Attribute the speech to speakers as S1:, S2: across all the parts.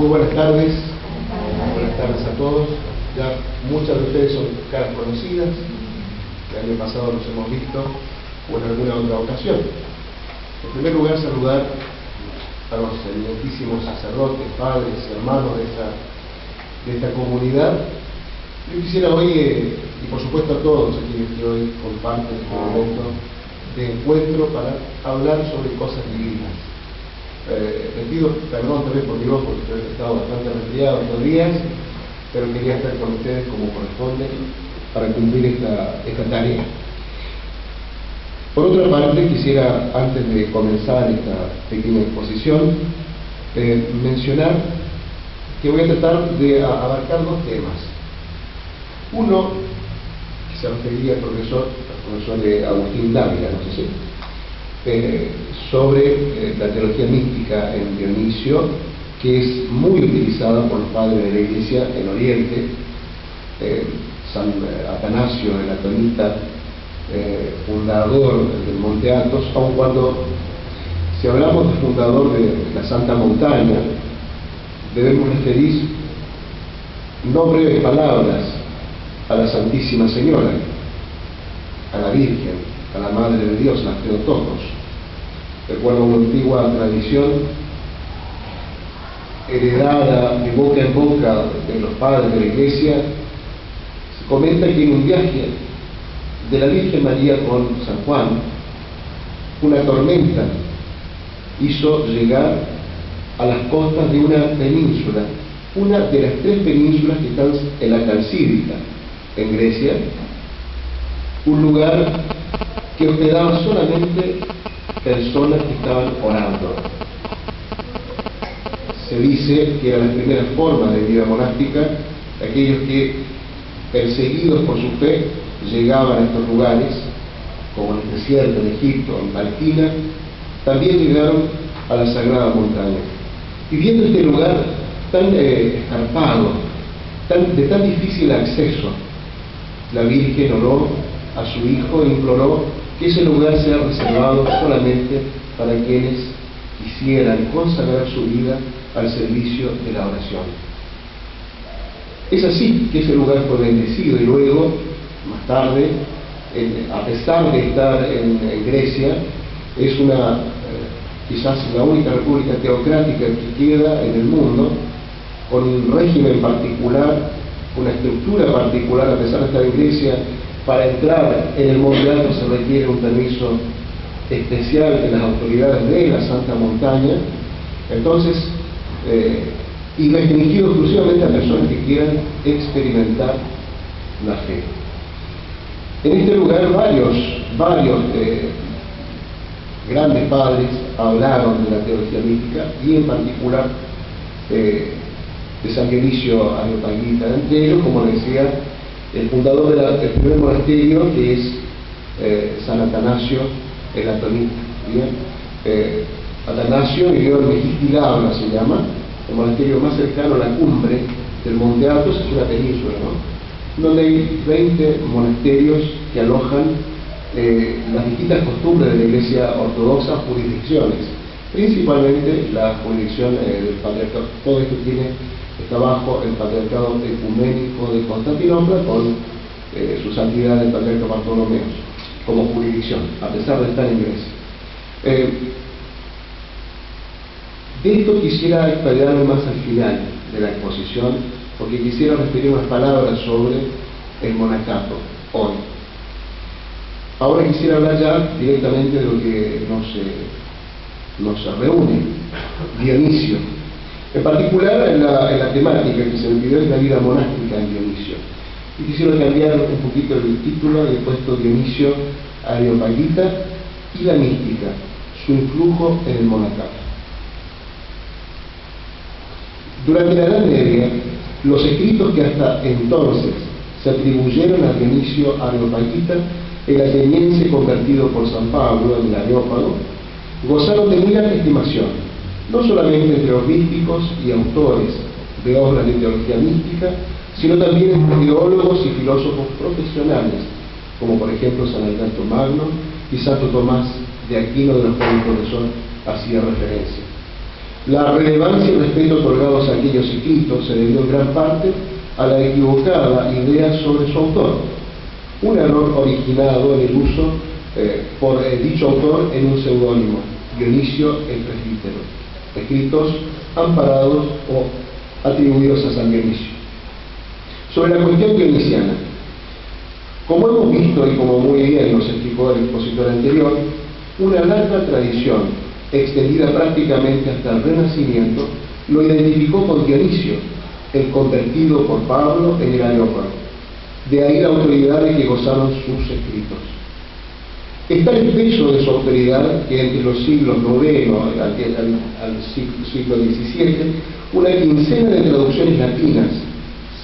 S1: Muy buenas tardes a todos. Ya muchas de ustedes son caras conocidas, el año pasado los hemos visto o en alguna otra ocasión. En primer lugar, saludar a los eminentísimos sacerdotes, padres, hermanos de esta comunidad. Yo quisiera hoy, y por supuesto a todos aquellos que hoy comparten este momento de encuentro para hablar sobre cosas divinas. Les pido perdón también por mi voz porque he estado bastante resfriado estos días, pero quería estar con ustedes como corresponde para cumplir esta tarea. Por otra parte, quisiera, antes de comenzar esta pequeña exposición, mencionar que voy a tratar de abarcar dos temas. Uno, que se referiría al profesor Agustín Dávila, no sé si, sobre la teología mística en Dionisio, que es muy utilizada por los padres de la Iglesia en Oriente. San Atanasio, el atonita, fundador del Monte Athos, aun cuando si hablamos de fundador de la Santa Montaña, debemos referir no breves palabras a la Santísima Señora, a la Virgen, a la Madre de Dios, la Theotokos. Recuerdo una antigua tradición heredada de boca en boca de los padres de la Iglesia. Se comenta que en un viaje de la Virgen María con San Juan, una tormenta hizo llegar a las costas de una península, una de las tres penínsulas que están en la Calcídica, en Grecia, un lugar que hospedaba solamente personas que estaban orando. Se dice que era la primera forma de vida monástica de aquellos que, perseguidos por su fe, llegaban a estos lugares, como en el desierto, en Egipto, en Palestina. También llegaron a la Sagrada Montaña. Y viendo este lugar tan escarpado, de tan difícil acceso, la Virgen oró a su Hijo e imploró que ese lugar sea reservado solamente para quienes quisieran consagrar su vida al servicio de la oración. Es así que ese lugar fue bendecido y luego, más tarde, a pesar de estar en Grecia, es quizás la única república teocrática que queda en el mundo, con un régimen particular, una estructura particular. A pesar de estar en Grecia, para entrar en el Monte Athos se requiere un permiso especial de las autoridades de la Santa Montaña. Entonces, y restringido exclusivamente a personas que quieran experimentar la fe. En este lugar varios grandes padres hablaron de la teología mística, y en particular de San Dionisio Areopagita, entre ellos, como les decía, el fundador del primer monasterio, que es San Atanasio el Atonita. Atanasio vivió en Mejistigabla, se llama, el monasterio más cercano a la cumbre del Monte Athos, es una península, ¿no?, donde hay 20 monasterios que alojan las distintas costumbres de la Iglesia ortodoxa, jurisdicciones, principalmente la jurisdicción del patriarcado. Todo esto está bajo el patriarcado ecuménico de Constantinopla, con su santidad el patriarca Bartolomeo como jurisdicción, a pesar de estar en Grecia. De esto quisiera explayarme más al final de la exposición, porque quisiera referir unas palabras sobre el monacato hoy. Ahora quisiera hablar ya directamente de lo que nos reúne, Dionisio. En particular en la temática que se me pidió es la vida monástica en Dionisio. Y quisiera cambiar un poquito el título, he puesto Dionisio Areopagita y la mística, su influjo en el monacato. Durante la Edad Media, los escritos que hasta entonces se atribuyeron a Dionisio Areopagita, el ateniense convertido por San Pablo en el Areópago, gozaron de muy alta estimación, no solamente entre los místicos y autores de obras de teología mística, sino también entre teólogos y filósofos profesionales, como por ejemplo San Alberto Magno y Santo Tomás de Aquino, de los cuales el profesor hacía referencia. La relevancia y respeto otorgados a aquellos escritos se debió en gran parte a la equivocada idea sobre su autor, un error originado en el uso por dicho autor en un seudónimo, Dionisio el Presbítero, escritos amparados o atribuidos a San Dionisio. Sobre la cuestión dionisiana, como hemos visto y como muy bien nos explicó el expositor anterior, una larga tradición, extendida prácticamente hasta el Renacimiento, lo identificó con Dionisio, el convertido por Pablo en el Areópago. De ahí la autoridad de que gozaron sus escritos. Está el peso de su autoridad que entre los siglos IX al siglo XVII, una quincena de traducciones latinas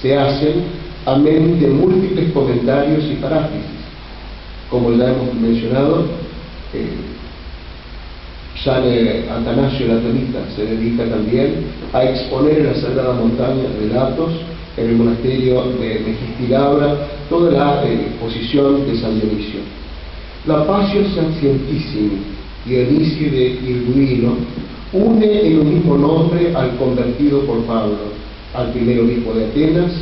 S1: se hacen amén de múltiples comentarios y paráfrasis. Como ya hemos mencionado, San Atanasio Latonita se dedica también a exponer en la Sagrada Montaña relatos, en el monasterio de Megistilabra, toda la exposición de San Dionisio. La Passio Sapientissimi, Dionisio de Irduino, une en un mismo nombre al convertido por Pablo, al primer obispo de Atenas,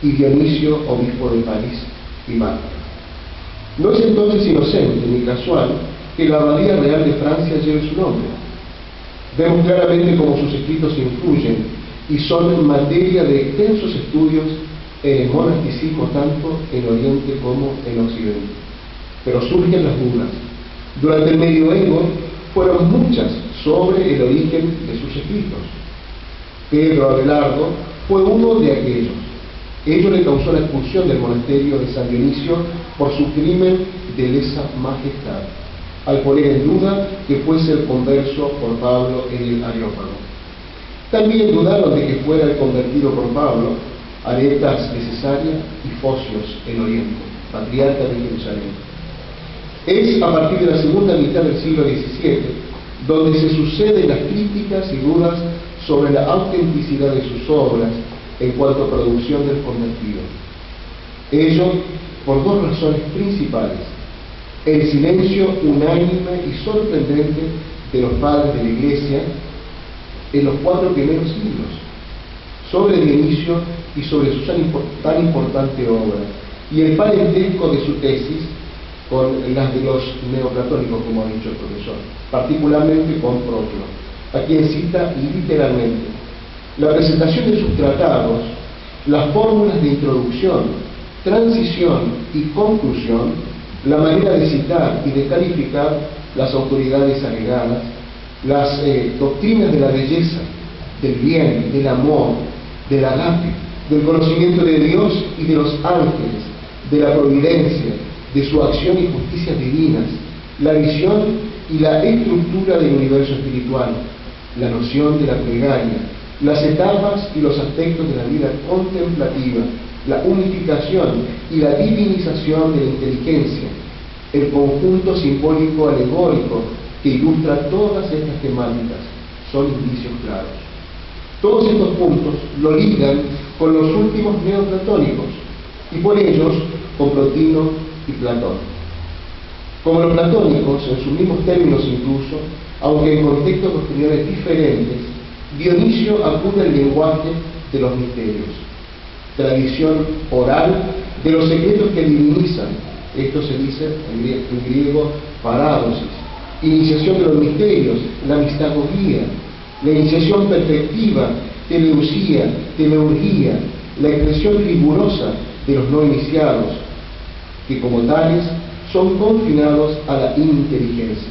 S1: y Dionisio, obispo de París y Mártir. No es entonces inocente ni casual que la Abadía Real de Francia lleve su nombre. Vemos claramente cómo sus escritos influyen y son materia de extensos estudios en el monasticismo tanto en Oriente como en Occidente. Pero surgen las dudas. Durante el Medioevo fueron muchas sobre el origen de sus escritos. Pedro Abelardo fue uno de aquellos. Ello le causó la expulsión del monasterio de San Dionisio por su crimen de lesa majestad, al poner en duda que fuese el converso por Pablo en el Areópago. También dudaron de que fuera el convertido por Pablo Aretas de Cesarea y Focios en Oriente, patriarca de Jerusalén. Es a partir de la segunda mitad del siglo XVII donde se suceden las críticas y dudas sobre la autenticidad de sus obras en cuanto a producción del convertido. Ello por dos razones principales: el silencio unánime y sorprendente de los padres de la Iglesia en los 4 primeros siglos sobre Dionisio y sobre su tan importante obra, y el parentesco de su tesis con las de los neoplatónicos, como ha dicho el profesor, particularmente con Proclo, a quien cita literalmente. La presentación de sus tratados, las fórmulas de introducción, transición y conclusión, la manera de citar y de calificar las autoridades agregadas, las doctrinas de la belleza, del bien, del amor, del agape, del conocimiento de Dios y de los ángeles, de la providencia, de su acción y justicia divinas, la visión y la estructura del universo espiritual, la noción de la plegaria, las etapas y los aspectos de la vida contemplativa, la unificación y la divinización de la inteligencia, el conjunto simbólico alegórico que ilustra todas estas temáticas, son indicios claros. Todos estos puntos lo ligan con los últimos neoplatónicos y por ellos con Plotino y Platón. Como los platónicos, en sus mismos términos incluso, aunque en contextos posteriores diferentes, Dionisio acude al lenguaje de los misterios, tradición oral de los secretos que divinizan. Esto se dice en griego paradosis, iniciación de los misterios, la mistagogía, la iniciación perfectiva, teleusía, teleurgía, la expresión rigurosa de los no iniciados, que como tales son confinados a la inteligencia.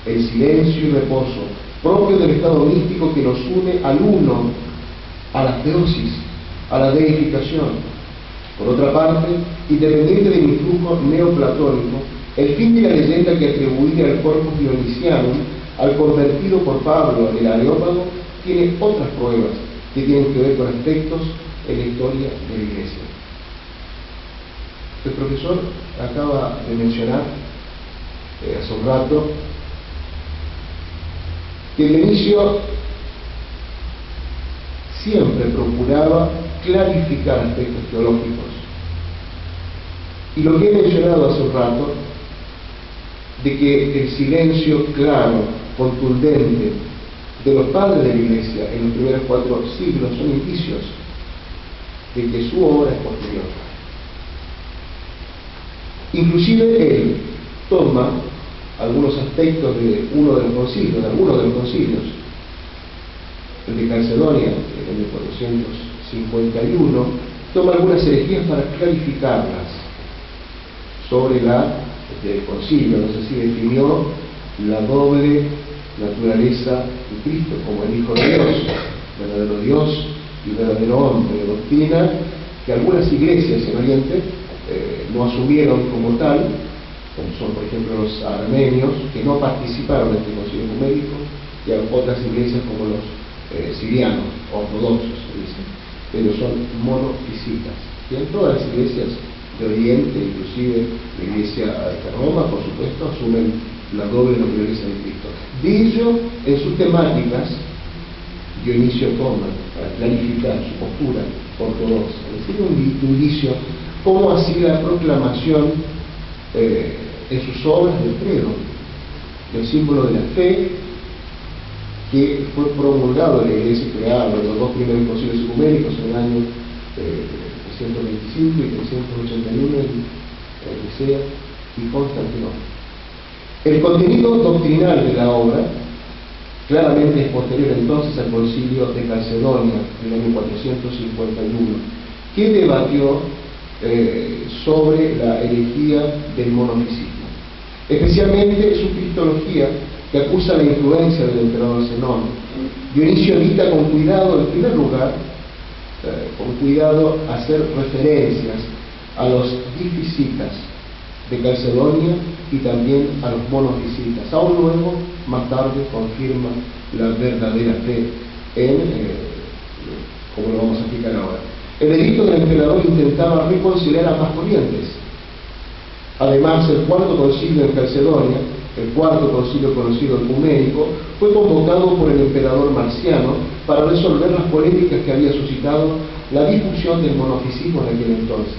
S1: El silencio y reposo propio del estado místico que nos une al uno, a la teosis, a la deificación. Por otra parte, independiente del influjo neoplatónico, el fin de la leyenda que atribuía al corpus dionisiano al convertido por Pablo en el Areópago tiene otras pruebas que tienen que ver con aspectos en la historia de la Iglesia. El profesor acaba de mencionar hace un rato que Dionisio siempre procuraba clarificar aspectos teológicos. Y lo que he mencionado hace un rato, de que el silencio claro, contundente de los padres de la Iglesia en los primeros 4 siglos son indicios de que su obra es posterior.12 él toma algunos aspectos de algunos de los concilios, el de Calcedonia, en el 451, toma algunas herejías para clarificarlas sobre el concilio. No sé si definió la doble naturaleza de Cristo como el Hijo de Dios, verdadero Dios y verdadero hombre, doctrina que algunas iglesias en Oriente no asumieron como tal, como son por ejemplo los armenios, que no participaron de este concilio ecuménico, y otras iglesias como los sirianos, ortodoxos, ellos son monofisitas. Y en todas las iglesias de Oriente, inclusive la iglesia de Roma, por supuesto, asumen la doble naturaleza de Cristo. De ello, en sus temáticas, Dionisio toma para clarificar su postura ortodoxa, es decir, un indicio, como así la proclamación en sus obras del credo, del símbolo de la fe, que fue promulgado en la iglesia creada en los 2 primeros concilios ecuménicos en el año 325 y 381 en Nicea y Constantinopla. El contenido doctrinal de la obra claramente es posterior entonces al concilio de Calcedonia del año 451, que debatió sobre la herejía del monofisismo, especialmente su cristología, que acusa la influencia del emperador Zenón. Dionisio evita con cuidado, en primer lugar, con cuidado hacer referencias a los difisitas de Calcedonia y también a los monofisitas. Aún luego, más tarde, confirma la verdadera fe como lo vamos a explicar ahora. El edicto del emperador intentaba reconciliar ambas corrientes. Además, el 4º concilio de Calcedonia, el 4º concilio conocido ecuménico, fue convocado por el emperador Marciano para resolver las polémicas que había suscitado la difusión del monofisismo en aquel entonces,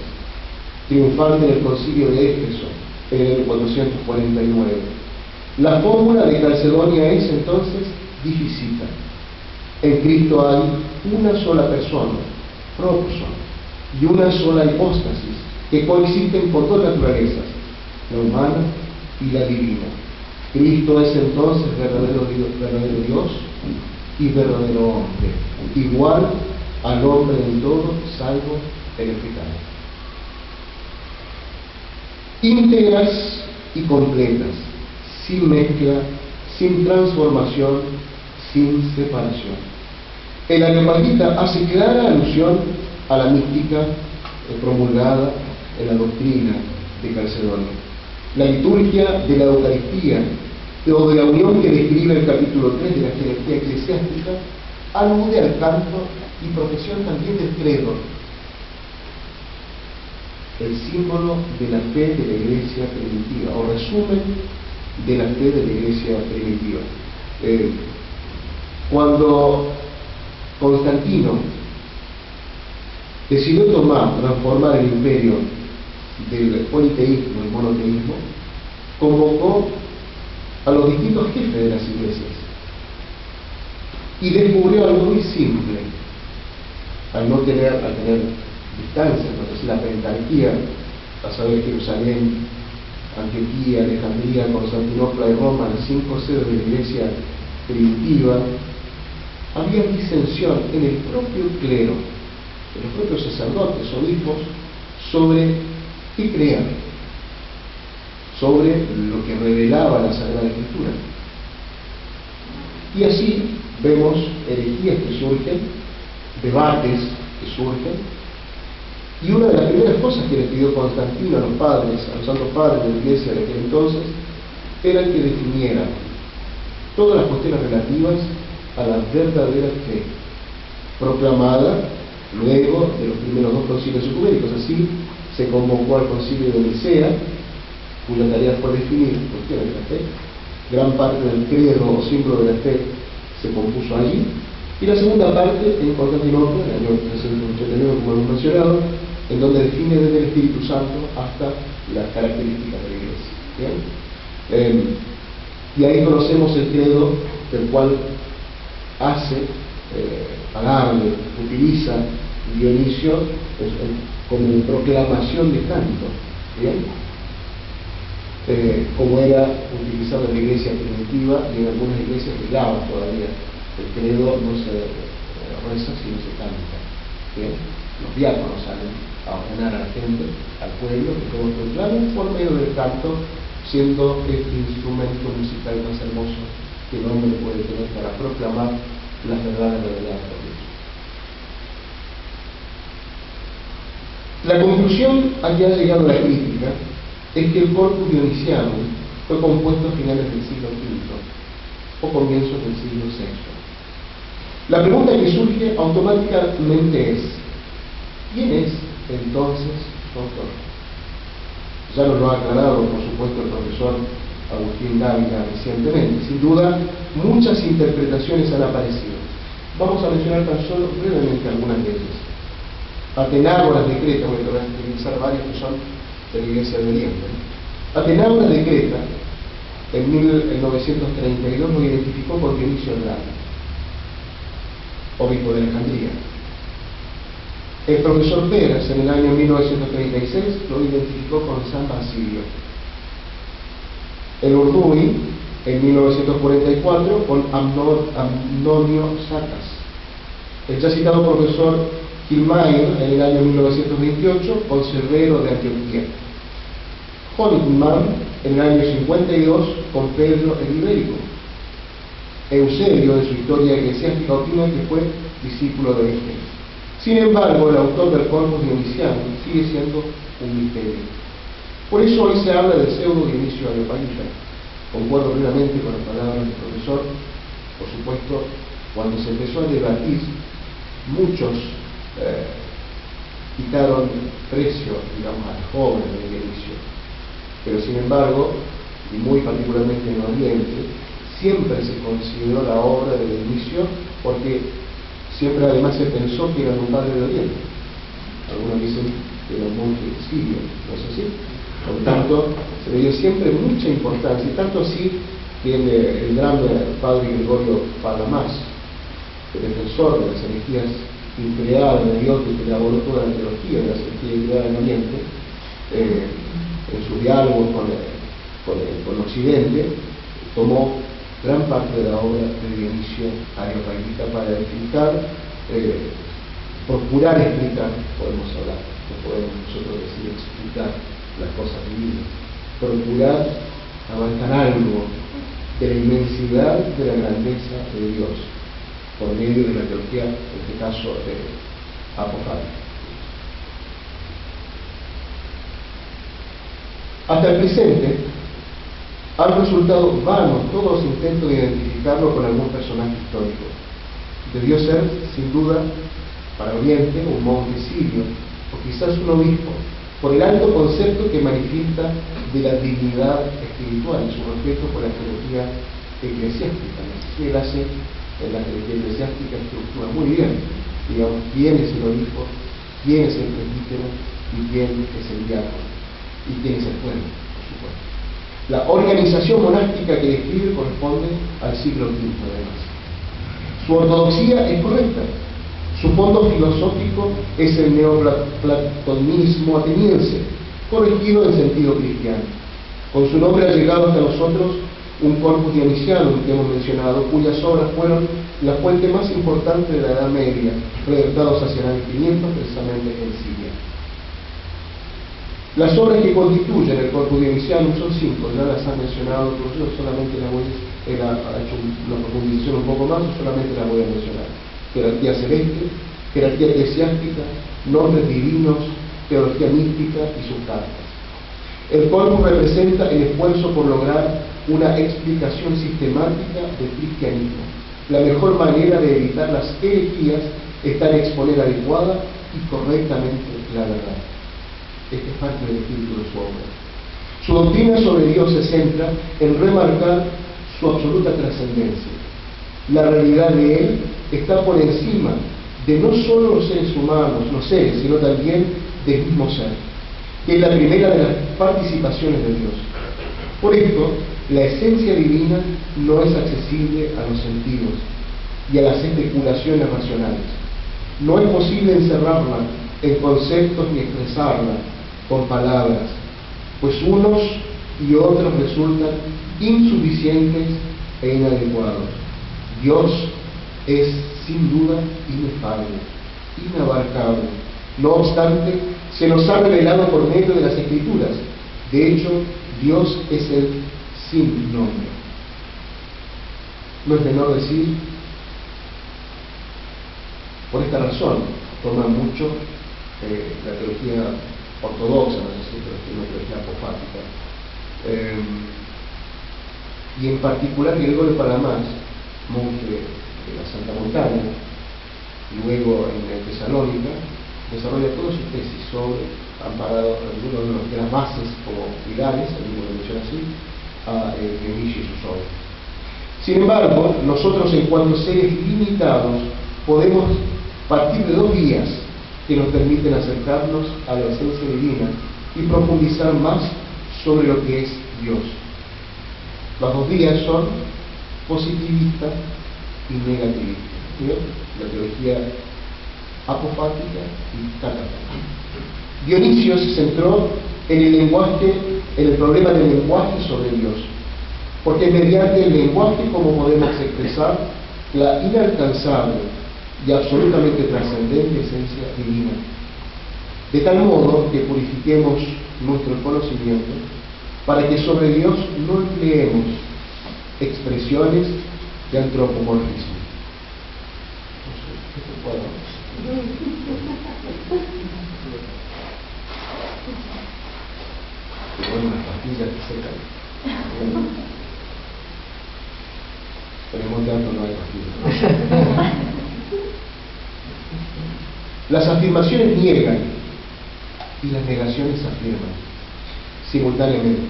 S1: triunfante en el concilio de Éfeso en el 449. La fórmula de Calcedonia es entonces difisita. En Cristo hay una sola persona, propuson, y una sola hipóstasis, que coexisten por 2 naturalezas, la humana y la divina. Cristo es entonces verdadero Dios y verdadero hombre, igual al hombre en todo, salvo en el pecado. Íntegras y completas, sin mezcla, sin transformación, sin separación. El Areopagita hace clara alusión a la mística promulgada en la doctrina de Calcedonia. La liturgia de la Eucaristía o de la unión que describe el capítulo 3 de la jerarquía eclesiástica alude al canto y profesión también del credo, el símbolo de la fe de la iglesia primitiva, o resumen de la fe de la iglesia primitiva. Cuando Constantino decidió transformar el imperio del politeísmo y monoteísmo, convocó a los distintos jefes de las iglesias y descubrió algo muy simple. Al tener distancia, entonces la pentarquía, a saber, Jerusalén, Antioquía, Alejandría, Constantinopla y Roma, las 5 sedes de la iglesia primitiva, había disensión en el propio clero, en los propios sacerdotes, obispos, sobre qué creer, sobre lo que revelaba la Sagrada Escritura. Y así vemos herejías que surgen, debates que surgen, y una de las primeras cosas que le pidió Constantino a los santos padres de la iglesia de aquel entonces, era que definieran todas las cuestiones relativas a la verdadera fe, proclamada luego de los primeros 2 concilios ecuménicos. Así se convocó al concilio de Nicea, cuya tarea fue definir cuestiones de la fe. Gran parte del credo o símbolo de la fe se compuso allí, y la segunda parte en Constantinopla, en el año 389, como hemos mencionado, en donde define desde el Espíritu Santo hasta las características de la iglesia. ¿Bien? Y ahí conocemos el credo del cual hace pagarle, utiliza Dionisio como proclamación de canto, ¿bien? Como era utilizado en la iglesia primitiva y en algunas iglesias eslavas todavía. El credo no se reza sino se canta, ¿bien? Los diáconos salen a ordenar a la gente, al pueblo, que todos proclamen por medio del canto, siendo este instrumento musical más hermoso que el hombre puede tener para proclamar las verdades reveladas por Dios. La conclusión a que ha llegado la crítica es que el corpus dionisiano fue compuesto a finales del siglo V o comienzos del siglo VI. La pregunta que surge automáticamente es: ¿quién es entonces su autor? Ya nos lo ha aclarado, por supuesto, el profesor Agustín Dávila recientemente. Sin duda, muchas interpretaciones han aparecido. Vamos a mencionar tan solo brevemente algunas de ellas. Atenágoras de Creta, voy a utilizar varios que son de la Iglesia de Oriente. Atenágoras de Creta, en 1932, lo identificó por Dionisio el Grande, obispo de Alejandría. El profesor Peras, en el año 1936, lo identificó con San Basilio. El Urduy, en 1944, con Amnonio Sacas. El ya citado profesor Kilmayer, en el año 1928, con Severo de Antioquía. Honigman, en el año 52, con Pedro el Ibérico. Eusebio, en su historia eclesiástica, opina que fue discípulo de este. Sin embargo, el autor del corpus dionisiano sigue siendo un misterio. Por eso hoy se habla del pseudo Dionisio Areopagita. Concuerdo plenamente con las palabras del profesor. Por supuesto, cuando se empezó a debatir, muchos quitaron precio, digamos, al joven de Dionisio. Pero sin embargo, y muy particularmente en Oriente, siempre se consideró la obra de Dionisio, porque siempre además se pensó que era un padre de Oriente. Algunos dicen que era un monje sirio, ¿no es así? Por tanto, se le dio siempre mucha importancia, y tanto así que el gran padre Gregorio Palamas, el defensor de las herejías increadas de Dios, que elaboró toda la teología de las herejías increadas en Oriente, en su diálogo con Occidente, tomó gran parte de la obra de Dionisio Areopagita para explicar, procurar explicar, podemos hablar, no podemos nosotros decir explicar las cosas divinas, procurar abarcar algo de la inmensidad de la grandeza de Dios por medio de la teología, en este caso apofática. Hasta el presente han resultado vanos todos los intentos de identificarlo con algún personaje histórico. Debió ser, sin duda, para Oriente, un monje sirio, o quizás un obispo, por el alto concepto que manifiesta de la dignidad espiritual y su respeto por la jerarquía eclesiástica. Él hace en la jerarquía eclesiástica estructura muy bien, digamos, quién es el obispo, quién es el presbítero y quién es el diácono, y quién es el pueblo, por supuesto. La organización monástica que describe corresponde al siglo V, además. Su ortodoxía es correcta. Su fondo filosófico es el neoplatonismo ateniense, corregido en sentido cristiano. Con su nombre ha llegado hasta nosotros un corpus dionisiano que hemos mencionado, cuyas obras fueron la fuente más importante de la Edad Media, redactados hacia el año 500, precisamente en Siria. Las obras que constituyen el corpus dionisiano son 5, ya las han mencionado, pero yo solamente las voy a hecho una profundización un poco más, solamente las voy a mencionar. Jerarquía celeste, jerarquía eclesiástica, nombres divinos, teología mística y sus cartas. El corpus representa el esfuerzo por lograr una explicación sistemática del cristianismo. La mejor manera de evitar las herejías está en exponer adecuada y correctamente la verdad. Este es parte del espíritu de su obra. Su doctrina sobre Dios se centra en remarcar su absoluta trascendencia. La realidad de Él está por encima de no solo los seres humanos, los seres, sino también del mismo ser, que es la primera de las participaciones de Dios. Por esto, la esencia divina no es accesible a los sentidos, y a las especulaciones racionales. No es posible encerrarla en conceptos ni expresarla con palabras, pues unos y otros resultan insuficientes e inadecuados. Dios es sin duda inefable, inabarcable. No obstante, se nos ha revelado por medio de las Escrituras. De hecho, Dios es el sin nombre. No es menor decir, por esta razón, toma mucho la teología ortodoxa, no sé si una teología apofática, y en particular Gregorio Palamas, monje de la Santa Montaña, luego en Tesalónica, desarrolla toda su tesis sobre, amparado en uno de las bases como pilares, el mismo lo menciona así, a Dionisio y sus obras. Sin embargo, nosotros en cuanto seres limitados podemos partir de dos vías que nos permiten acercarnos a la esencia divina y profundizar más sobre lo que es Dios. Las dos vías son positivista y negativista. ¿Sí? La teología apofática y catafática. Dionisio se centró en el lenguaje, en el problema del lenguaje sobre Dios, porque es mediante el lenguaje como podemos expresar la inalcanzable y absolutamente trascendente esencia divina, de tal modo que purifiquemos nuestro conocimiento para que sobre Dios no empleemos expresiones de antropomorfismo. Bueno, las pastillas que secan. Tenemos tanto, no hay pastillas. Las afirmaciones niegan y las negaciones afirman simultáneamente.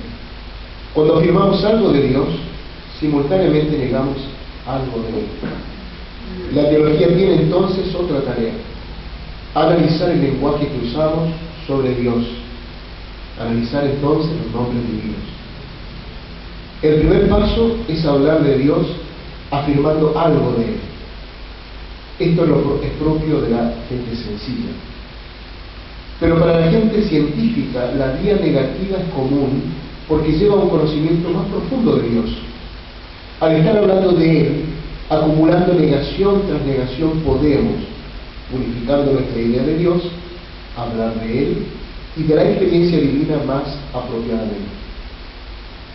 S1: Cuando afirmamos algo de Dios, simultáneamente negamos algo de Él. La teología tiene entonces otra tarea: analizar el lenguaje que usamos sobre Dios, analizar entonces los nombres divinos. El primer paso es hablar de Dios afirmando algo de Él. Esto es propio de la gente sencilla. Pero para la gente científica, la vía negativa es común porque lleva a un conocimiento más profundo de Dios. Al estar hablando de Él, acumulando negación tras negación, podemos, purificando nuestra idea de Dios, hablar de Él y de la experiencia divina más apropiadamente.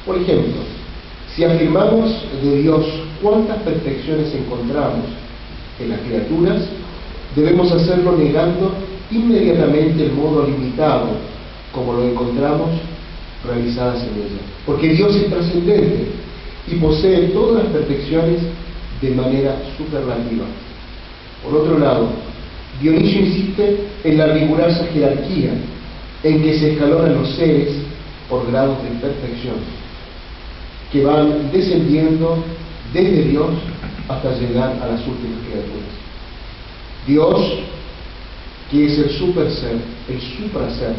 S1: Por ejemplo, si afirmamos de Dios cuántas perfecciones encontramos en las criaturas, debemos hacerlo negando inmediatamente el modo limitado como lo encontramos realizadas en ella, porque Dios es trascendente y posee todas las perfecciones de manera superlativa. Por otro lado, Dionisio insiste en la rigurosa jerarquía en que se escalonan los seres por grados de perfección, que van descendiendo desde Dios hasta llegar a las últimas criaturas. Dios, que es el superser, el supraser,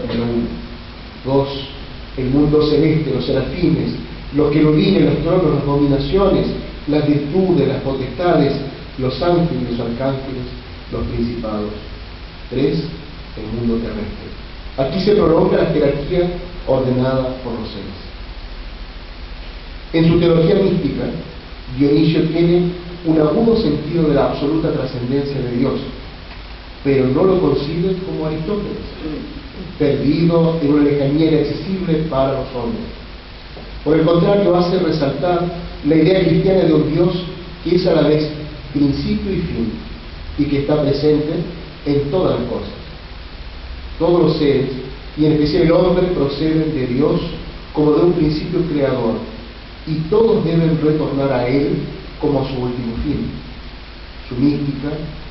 S1: número 1. 2. El mundo celeste, los serafines, los querubines, los tronos, las dominaciones, las virtudes, las potestades, los ángeles, los arcángeles, los principados. 3. El mundo terrestre. Aquí se prolonga la jerarquía ordenada por los seres. En su teología mística, Dionisio tiene un agudo sentido de la absoluta trascendencia de Dios, pero no lo concibe como Aristóteles, perdido en una lejanía inaccesible para los hombres. Por el contrario, hace resaltar la idea cristiana de un Dios que es a la vez principio y fin, y que está presente en todas las cosas. Todos los seres, y en especial el hombre, proceden de Dios como de un principio creador, y todos deben retornar a Él como a su último fin. Su mística,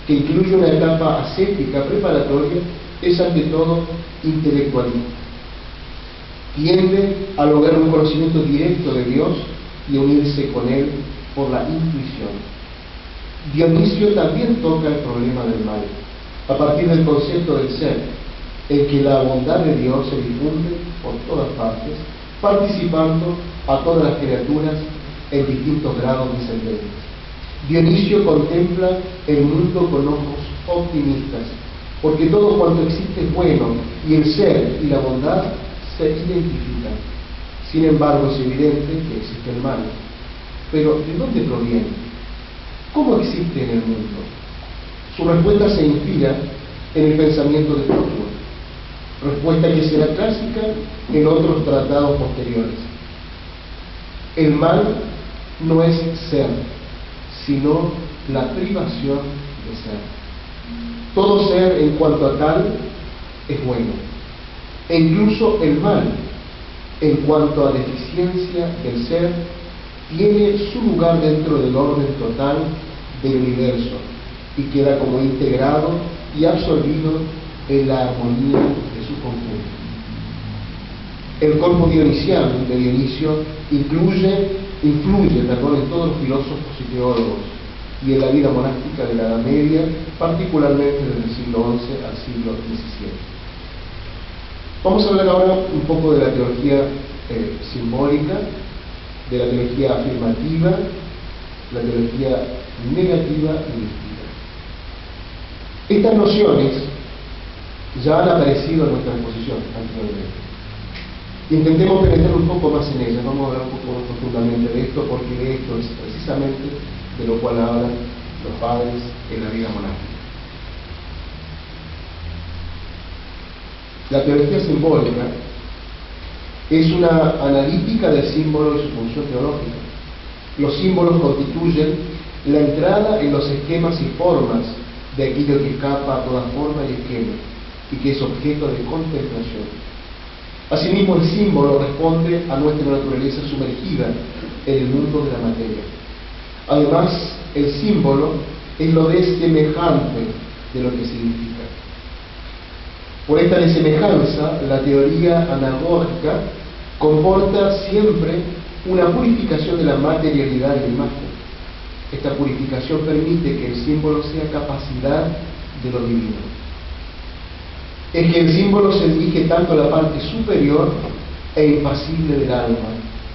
S1: que incluye una etapa ascética preparatoria, es ante todo intelectualista. Tiende a lograr un conocimiento directo de Dios y a unirse con Él por la intuición. Dionisio también toca el problema del mal, a partir del concepto del ser, en que la bondad de Dios se difunde por todas partes, participando a todas las criaturas en distintos grados descendentes. Dionisio contempla el mundo con ojos optimistas, porque todo cuanto existe es bueno, y el ser y la bondad se identifican. Sin embargo, es evidente que existe el mal. Pero, ¿de dónde proviene? ¿Cómo existe en el mundo? Su respuesta se inspira en el pensamiento de Próclo, respuesta que será clásica en otros tratados posteriores. El mal no es ser, sino la privación de ser. Todo ser en cuanto a tal es bueno, e incluso el mal, en cuanto a deficiencia del ser, tiene su lugar dentro del orden total del universo y queda como integrado y absorbido en la armonía de su conjunto. El corpus dionisiano de Dionisio influye en todos los filósofos y teólogos y en la vida monástica de la Edad Media, particularmente desde el siglo XI al siglo XVII. Vamos a hablar ahora un poco de la teología simbólica, de la teología afirmativa, la teología negativa y mística. Estas nociones ya han aparecido en nuestra exposición anteriormente. Intentemos penetrar un poco más en ellas, vamos a hablar un poco más profundamente de esto, porque de esto es precisamente de lo cual hablan los padres en la vida monástica. La teología simbólica es una analítica del símbolo y su función teológica. Los símbolos constituyen la entrada en los esquemas y formas de aquello que escapa a toda forma y esquema y que es objeto de contemplación. Asimismo, el símbolo responde a nuestra naturaleza sumergida en el mundo de la materia. Además, el símbolo es lo desemejante de lo que significa. Por esta desemejanza, la teoría anagógica comporta siempre una purificación de la materialidad de la imagen. Esta purificación permite que el símbolo sea capacidad de lo divino. Es que el símbolo se dirige tanto a la parte superior e impasible del alma,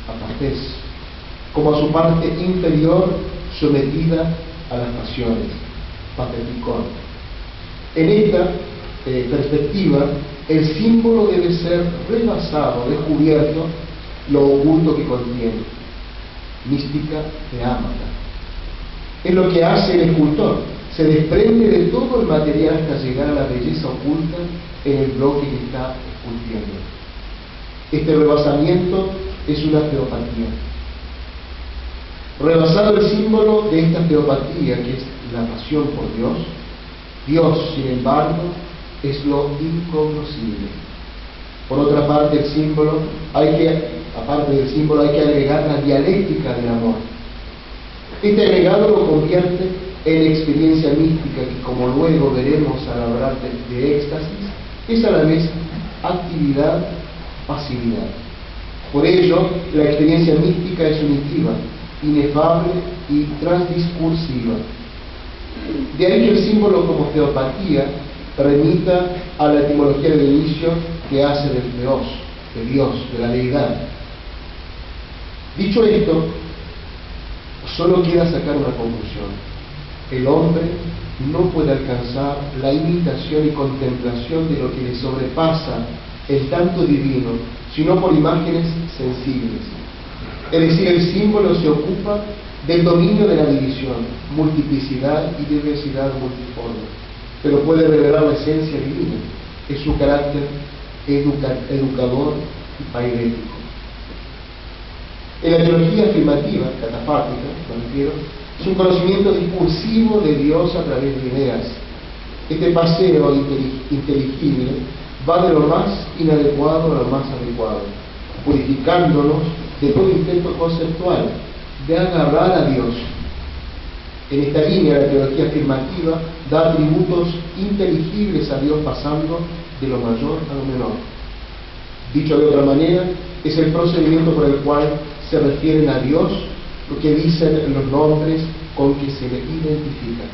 S1: apatez, como a su parte inferior sometida a las pasiones, pateticón. En esta perspectiva, el símbolo debe ser rebasado, descubierto lo oculto que contiene, mística teámata. Es lo que hace el escultor, se desprende de todo el material hasta llegar a la belleza oculta en el bloque que está esculpiendo. Este rebasamiento es una teopatía. Rebasado el símbolo de esta teopatía, que es la pasión por Dios, Dios, sin embargo, es lo incognoscible. Por otra parte, aparte del símbolo, hay que agregar la dialéctica del amor. Este agregado lo convierte en experiencia mística que, como luego veremos al hablar de éxtasis, es a la vez actividad, pasividad. Por ello, la experiencia mística es unitiva, inefable y transdiscursiva. De ahí que el símbolo como teopatía remita a la etimología de Dionisio, que hace del Theos, de Dios, de la deidad. Dicho esto, solo queda sacar una conclusión. El hombre no puede alcanzar la imitación y contemplación de lo que le sobrepasa el tanto divino, sino por imágenes sensibles. Es decir, el símbolo se ocupa del dominio de la división, multiplicidad y diversidad multiforme, pero puede revelar la esencia divina, es su carácter educador y pairético. En la teología afirmativa, catafática, me refiero, es un conocimiento discursivo de Dios a través de ideas. Este paseo inteligible va de lo más inadecuado a lo más adecuado, purificándonos de todo intento conceptual de agarrar a Dios. En esta línea, la teología afirmativa da atributos inteligibles a Dios pasando de lo mayor a lo menor. Dicho de otra manera, es el procedimiento por el cual se refieren a Dios lo que dicen los nombres con que se le identifican.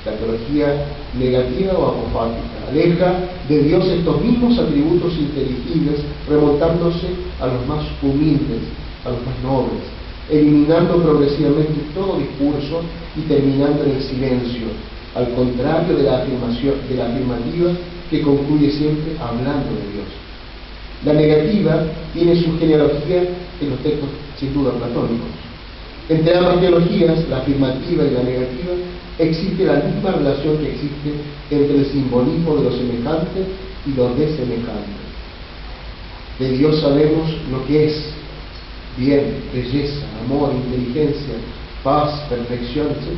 S1: La teología negativa o apofática aleja de Dios estos mismos atributos inteligibles, remontándose a los más humildes, a los más nobles, eliminando progresivamente todo discurso y terminando en el silencio, al contrario de la afirmativa que concluye siempre hablando de Dios. La negativa tiene su genealogía en los textos sin duda platónicos. Entre ambas teologías, la afirmativa y la negativa, existe la misma relación que existe entre el simbolismo de lo semejante y lo desemejante. De Dios sabemos lo que es bien, belleza, amor, inteligencia, paz, perfección, etc.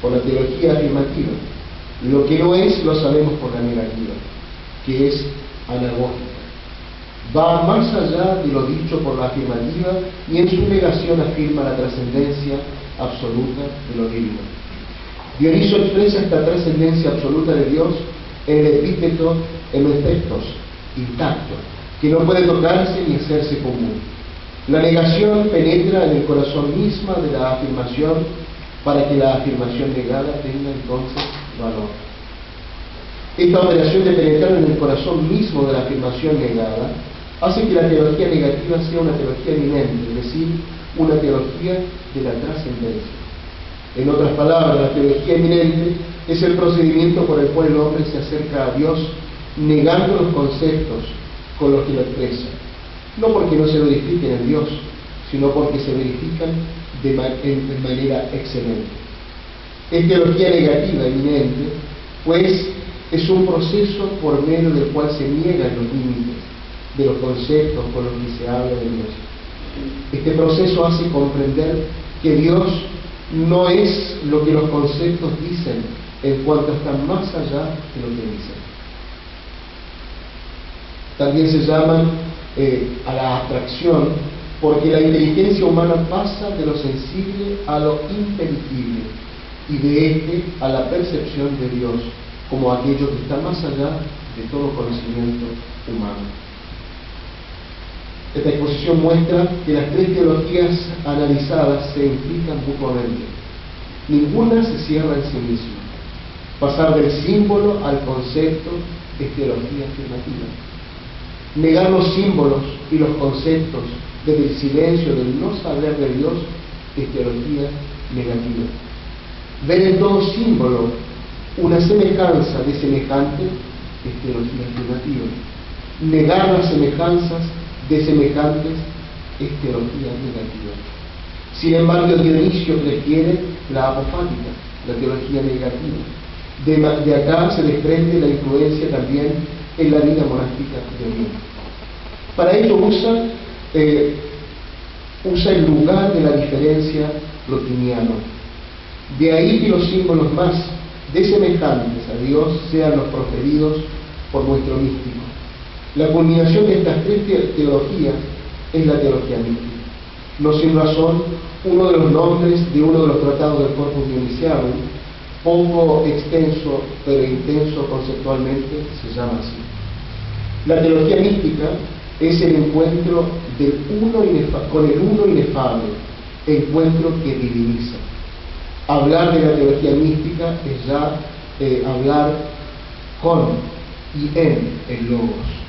S1: Por la teología afirmativa. Lo que no es, lo sabemos por la negativa, que es anagógica. Va más allá de lo dicho por la afirmativa y en su negación afirma la trascendencia absoluta de lo divino. Dioniso expresa esta trascendencia absoluta de Dios en el epíteto emetectos, intacto, que no puede tocarse ni hacerse común. La negación penetra en el corazón misma de la afirmación para que la afirmación negada tenga entonces valor. Esta operación de penetrar en el corazón mismo de la afirmación negada hace que la teología negativa sea una teología eminente, es decir, una teología de la trascendencia. En otras palabras, la teología eminente es el procedimiento por el cual el hombre se acerca a Dios negando los conceptos con los que lo expresa, no porque no se verifiquen en Dios, sino porque se verifican de manera excelente. Es teología negativa eminente, pues es un proceso por medio del cual se niegan los límites de los conceptos con los que se habla de Dios. Este proceso hace comprender que Dios no es lo que los conceptos dicen en cuanto están más allá de lo que dicen. También se llaman a la abstracción porque la inteligencia humana pasa de lo sensible a lo inteligible y de este a la percepción de Dios como aquello que está más allá de todo conocimiento humano. Esta exposición muestra que las tres teologías analizadas se implican mutuamente. Ninguna se cierra en sí misma. Pasar del símbolo al concepto es teología afirmativa. Negar los símbolos y los conceptos desde el silencio del no saber de Dios es teología negativa. Ver en todo símbolo una semejanza de semejante es teología afirmativa. Negar las semejanzas de semejantes es teología negativa. Sin embargo, Dionisio prefiere la apofática, la teología negativa. De acá se desprende la influencia también en la vida monástica de Oriente. Para ello usa el lugar de la diferencia plotiniano. De ahí que los símbolos más desemejantes a Dios sean los proferidos por nuestro místico. La culminación de estas tres teologías es la teología mística. No sin razón, uno de los nombres de uno de los tratados del Corpus Dionisianum, poco extenso pero intenso conceptualmente, se llama así. La teología mística es el encuentro del con el uno inefable, encuentro que diviniza. Hablar de la teología mística es ya hablar con y en el Logos.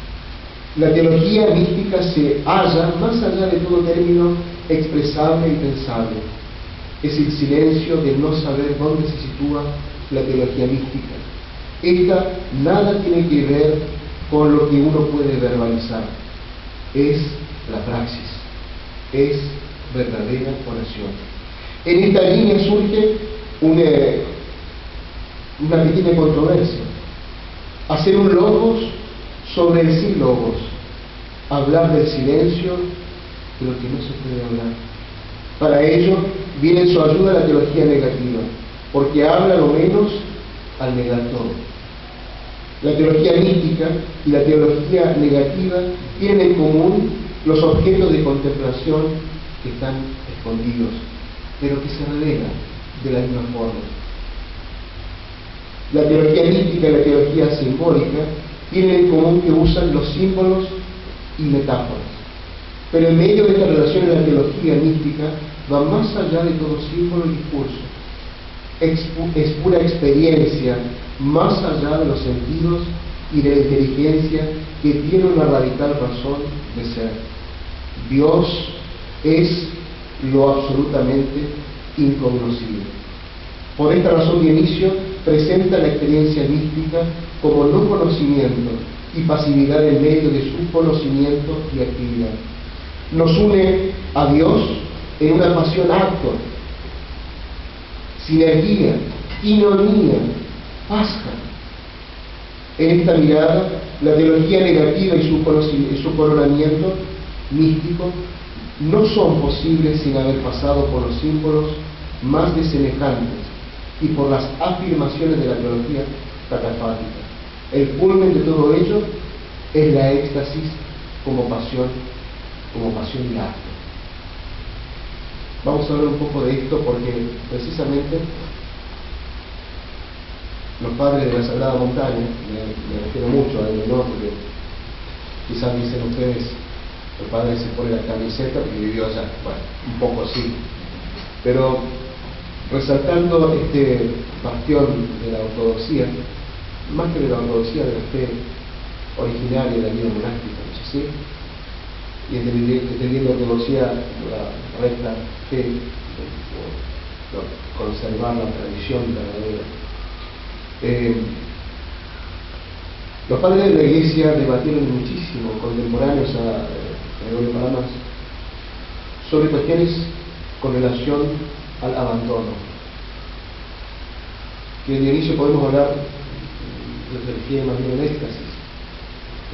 S1: La teología mística se halla más allá de todo término expresable y pensable. Es el silencio de no saber dónde se sitúa la teología mística. Esta nada tiene que ver con lo que uno puede verbalizar. Es la praxis, es verdadera oración. En esta línea surge una pequeña controversia. Hacer un logos sobre el sin logos, hablar del silencio de lo que no se puede hablar. Para ello viene en su ayuda la teología negativa, porque habla lo menos al negar todo. La teología mística y la teología negativa tienen en común los objetos de contemplación que están escondidos, pero que se revelan de la misma forma. La teología mística y la teología simbólica tienen en común que usan los símbolos y metáforas. Pero en medio de esta relación la teología mística va más allá de todo símbolo y discurso. Es pura experiencia, más allá de los sentidos y de la inteligencia que tiene una radical razón de ser. Dios es lo absolutamente incognoscible. Por esta razón Dionisio presenta la experiencia mística como no conocimiento y pasividad en medio de su conocimiento y actividad. Nos une a Dios en una pasión acto, sinergia, inonías, Pascua. En esta mirada, la teología negativa y su coronamiento místico no son posibles sin haber pasado por los símbolos más desemejantes y por las afirmaciones de la teología catafática. El culmen de todo ello es la éxtasis como pasión y acto. Vamos a hablar un poco de esto porque precisamente los padres de la Sagrada Montaña, me refiero mucho a ellos, ¿no? Porque quizás dicen ustedes, el padre se pone la camiseta y vivió allá. Bueno, un poco sí. Pero resaltando este bastión de la ortodoxia, más que de la ortodoxia, de la fe originaria de la vida monástica, ¿no es así? Y entendiendo la ortodoxia como la recta fe, conservar la tradición verdadera. Los padres de la Iglesia debatieron muchísimo, contemporáneos a Gregorio Palamas, sobre cuestiones con relación al abandono. Que en Dionisio podemos hablar, se refiere más bien al éxtasis,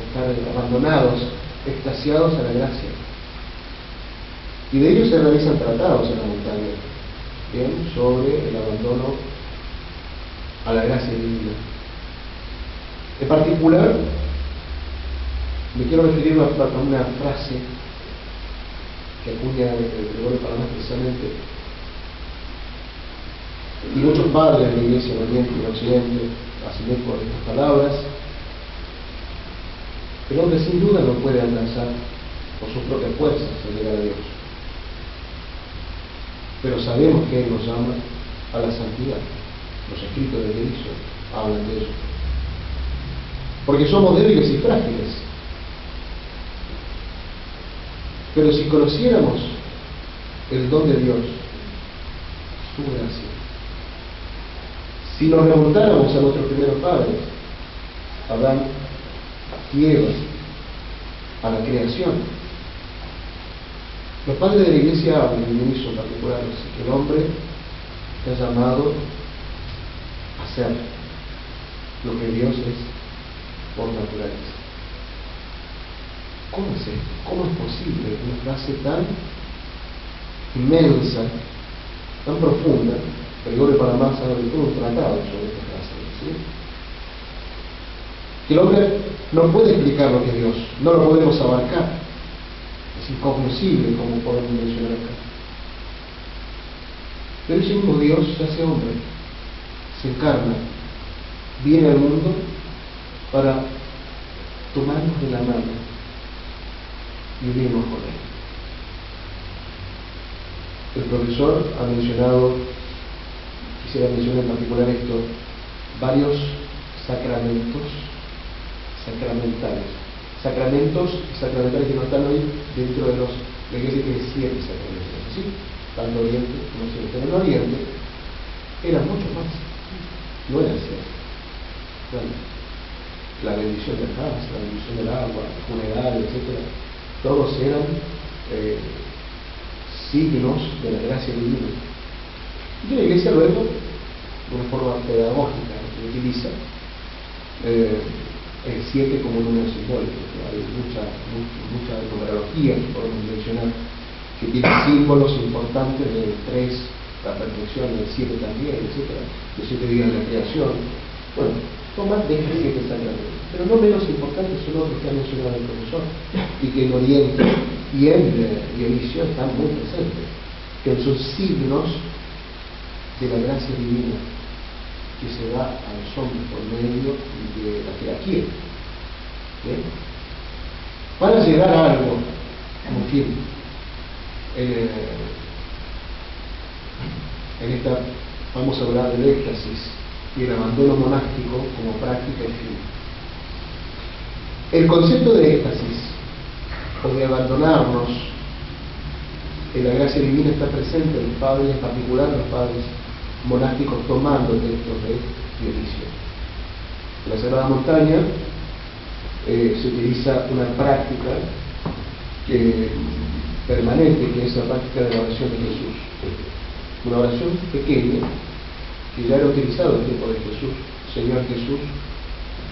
S1: estar abandonados, extasiados a la gracia. Y de ello se realizan tratados en la montaña, ¿bien? Sobre el abandono a la gracia divina. En particular, me quiero referir a una frase que acuña Gregorio Palamas precisamente, y muchos padres de la Iglesia en Oriente y en Occidente hacen eco de estas palabras. El hombre sin duda no puede alcanzar por sus propias fuerzas a llegar a Dios, pero sabemos que Él nos llama a la santidad. Los escritos de Dionisio hablan de eso, porque somos débiles y frágiles. Pero si conociéramos el don de Dios, su gracia, si nos remontáramos a nuestros primeros padres, Adán y Eva, a la creación, los padres de la Iglesia hablan, en Dionisio en particular, que el hombre está llamado a ser lo que Dios es por naturaleza. ¿Cómo es esto? ¿Cómo es posible una frase tan inmensa, tan profunda? Gregorio Palamas ha de todo un tratado sobre esta frase, ¿sí? Que el hombre no puede explicar lo que es Dios, no lo podemos abarcar, es incognoscible como podemos mencionar acá. Pero ese mismo Dios se hace hombre, se encarna, viene al mundo para tomarnos de la mano y unirnos con Él. El profesor ha mencionado, quisiera mencionar en particular esto, varios sacramentos sacramentales. Sacramentos sacramentales que no están hoy dentro de la Iglesia, tiene 7 sacramentos, ¿sí? Tanto Oriente como Occidente. Pero en Oriente eran mucho más, no eran 7. Bueno, la bendición del gas, la bendición del agua, el funeral, etc. Todos eran signos de la gracia divina. Y la Iglesia luego, de una forma pedagógica, utiliza el 7 como número simbólico. Hay mucha numerología que podemos mencionar que tiene símbolos importantes del 3, la perfección, del 7 también, etc. Los 7 días de la creación. Bueno, son más de 7 sacramentos, pero no menos importantes son otros que ha mencionado el profesor y que en Oriente y en Dionisio están muy presentes, que son signos de la gracia divina que se da a los hombres por medio de la jerarquía. ¿Bien? Para llegar a algo, en fin, en esta vamos a hablar del éxtasis y el abandono monástico como práctica y fin. El concepto de éxtasis o de abandonarnos en la gracia divina está presente en los padres, en particular los padres monásticos, tomando textos de Dionisio. En la Sagrada Montaña se utiliza una práctica permanente, que es la práctica de la oración de Jesús. Una oración pequeña, que ya era utilizada en el tiempo de Jesús. Señor Jesús,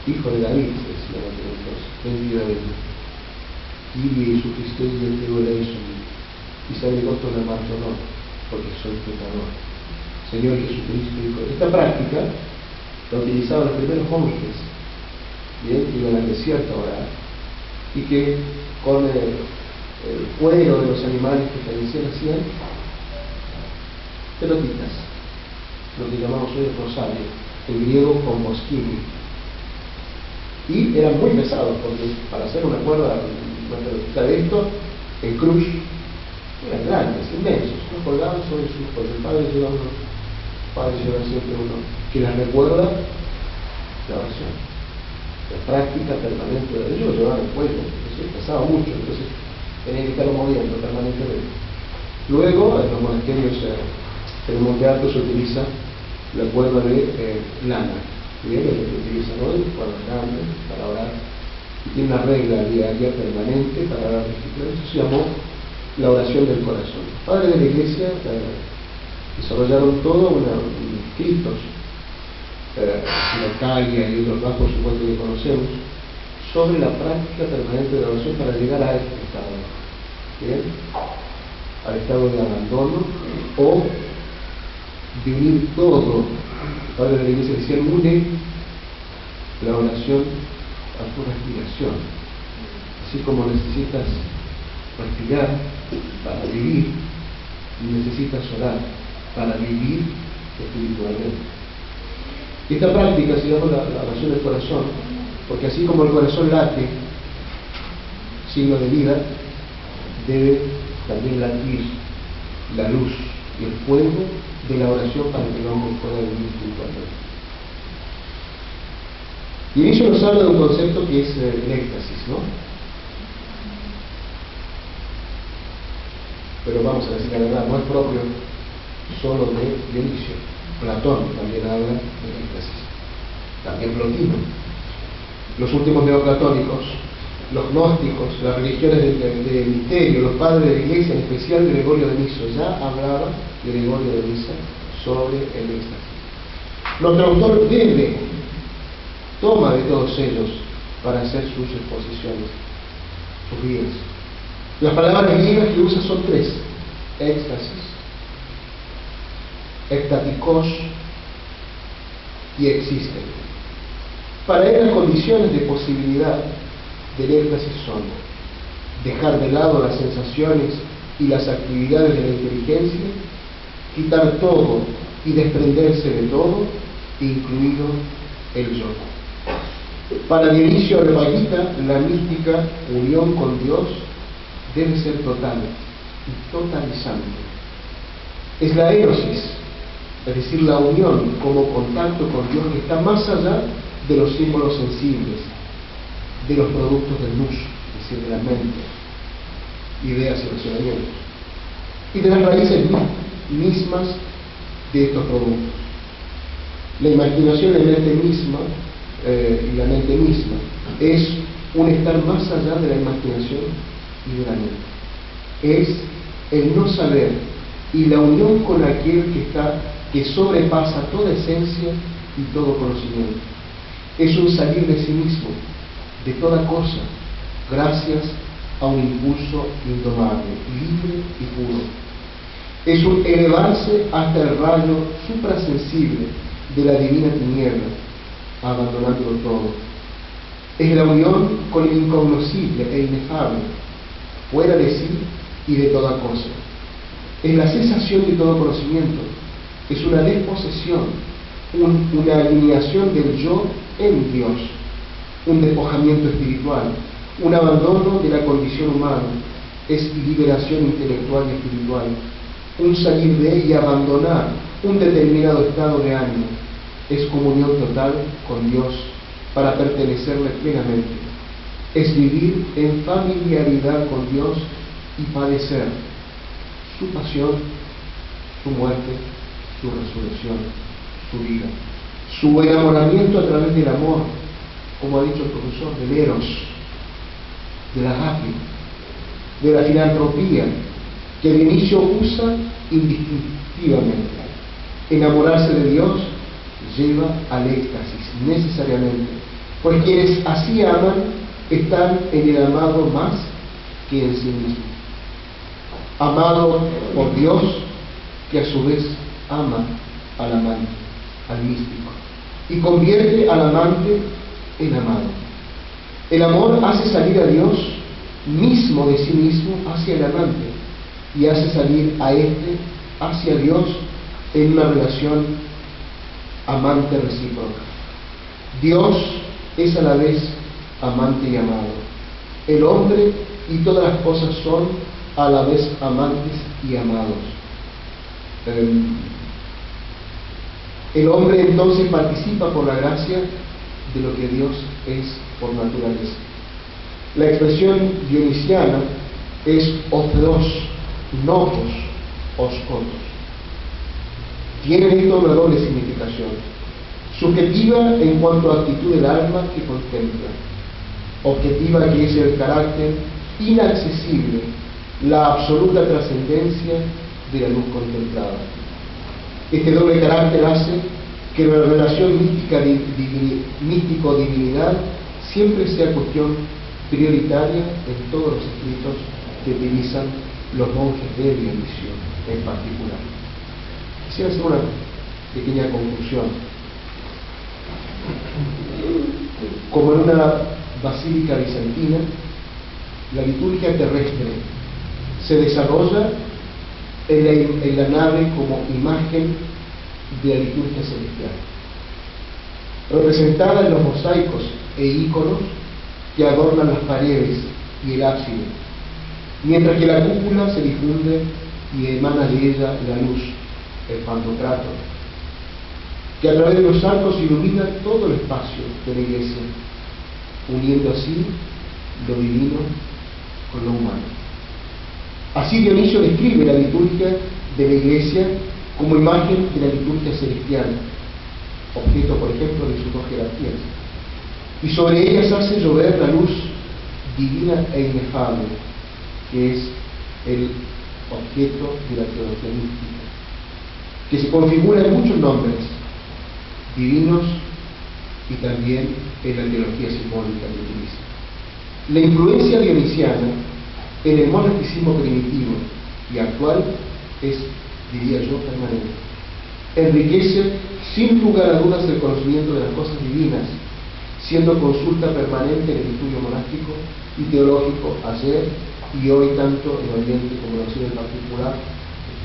S1: hijo de David, se decía en aquel entonces, ten vida de mí. Kyrie Jesucristo, yo te digo eso, y sabe costo de amarte o no, porque soy pecador. Señor Jesucristo, hijo de... Esta práctica la utilizaban los primeros monjes, bien, que iban al desierto a orar, y que con el cuero de los animales que fallecían hacían pelotitas, lo que llamamos hoy el rosario, en griego komboskini, y eran muy pesados, porque para hacer una cuerda, una pelotita de esto, el cruz, eran grandes, inmensos, no colgaban sobre sus cuerdas. El padre lleva siempre uno que les recuerda la oración, la práctica permanente de ellos. Llevaban el cuello, entonces pesaba mucho, entonces tenían que estarlo moviendo permanentemente. Luego, en los monasterios en el Monte Alto se utiliza la cuerda de lana, bien, es lo que utilizan hoy, cuerdas grandes para orar, y tiene una regla diaria permanente para orar. Eso se llamó la oración del corazón. Los padres de la Iglesia desarrollaron todo escritos, Localia y otros más, por supuesto, que conocemos, sobre la práctica permanente de la oración para llegar a este estado, ¿bien? Al estado de abandono o de unir todo. Los padres de la Iglesia decían: une la oración a tu respiración, así como necesitas respirar para vivir, necesitas orar para vivir espiritualmente. Esta práctica se llama la oración del corazón, porque así como el corazón late, signo de vida, debe también latir la luz y el fuego de la oración para que el hombre pueda vivir espiritualmente. Y Dionisio nos habla de un concepto que es el éxtasis, ¿no? Pero vamos a decir la verdad, no es propio solo de Dionisio. Platón también habla del éxtasis, también Plotino. Los últimos neoplatónicos, los gnósticos, las religiones del misterio, los padres de la Iglesia, en especial Gregorio de Niso, ya hablaba Gregorio de Niso sobre el éxtasis. Nuestro autor toma de todos ellos para hacer sus exposiciones, sus guías. Las palabras griegas que usa son tres: éxtasis, ektatikos y existen. Para él las condiciones de posibilidad del éxtasis son dejar de lado las sensaciones y las actividades de la inteligencia, quitar todo y desprenderse de todo, incluido el yo. Para Dionisio Areopagita, la mística unión con Dios debe ser total y totalizante. Es la éosis, es decir, la unión como contacto con Dios, que está más allá de los símbolos sensibles, de los productos del nous, es decir, de la mente, ideas y razonamientos, y de las raíces mismas de estos productos. La imaginación y la mente misma es un estar más allá de la imaginación y de la mente. Es el no saber y la unión con aquel que sobrepasa toda esencia y todo conocimiento. Es un salir de sí mismo, de toda cosa, gracias a un impulso indomable, libre y puro. Es un elevarse hasta el rayo suprasensible de la divina tiniebla, abandonándolo todo. Es la unión con el incognoscible e inefable, fuera de sí y de toda cosa. Es la cesación de todo conocimiento. Es una desposesión, una alineación del yo en Dios, un despojamiento espiritual, un abandono de la condición humana. Es liberación intelectual y espiritual, un salir de y abandonar un determinado estado de ánimo. Es comunión total con Dios para pertenecerle plenamente. Es vivir en familiaridad con Dios y padecer su pasión, su muerte, su resurrección, su vida, su enamoramiento a través del amor, como ha dicho el profesor, del eros, del agapio, de la filantropía, que Dionisio usa indistintivamente. Enamorarse de Dios lleva al éxtasis, necesariamente, pues quienes así aman están en el amado más que en sí mismo. Amado por Dios, que a su vez ama al amante, al místico, y convierte al amante en amado. El amor hace salir a Dios mismo de sí mismo hacia el amante y hace salir a éste hacia Dios en una relación amante recíproca. Dios es a la vez amante y amado. El hombre y todas las cosas son a la vez amantes y amados. El hombre entonces participa por la gracia de lo que Dios es por naturaleza. La expresión dionisiana es otheos, notos, oscotos. Tiene esto una doble significación: subjetiva en cuanto a actitud del alma que contempla, objetiva, que es el carácter inaccesible, la absoluta trascendencia de la luz contemplada. Este doble carácter hace que la relación místico-divinidad siempre sea cuestión prioritaria en todos los escritos que utilizan los monjes de Dionisio en particular. Quisiera hacer una pequeña conclusión. Como en una basílica bizantina, la liturgia terrestre se desarrolla en la nave como imagen de la liturgia celestial, representada en los mosaicos e íconos que adornan las paredes y el ábside, mientras que la cúpula se difunde y emana de ella la luz, el pantocrator, que a través de los arcos ilumina todo el espacio de la iglesia, uniendo así lo divino con lo humano. Así Dionisio describe la liturgia de la iglesia como imagen de la liturgia celestial, objeto, por ejemplo, de sus dos jerarquías, y sobre ellas hace llover la luz divina e inefable, que es el objeto de la teología mística, que se configura en muchos nombres divinos y también en la teología simbólica que utiliza. La influencia dionisiana en el monasticismo primitivo y actual es, diría yo, permanente. Enriquece sin lugar a dudas el conocimiento de las cosas divinas, siendo consulta permanente en el estudio monástico y teológico ayer y hoy, tanto en Oriente como en Occidente en particular,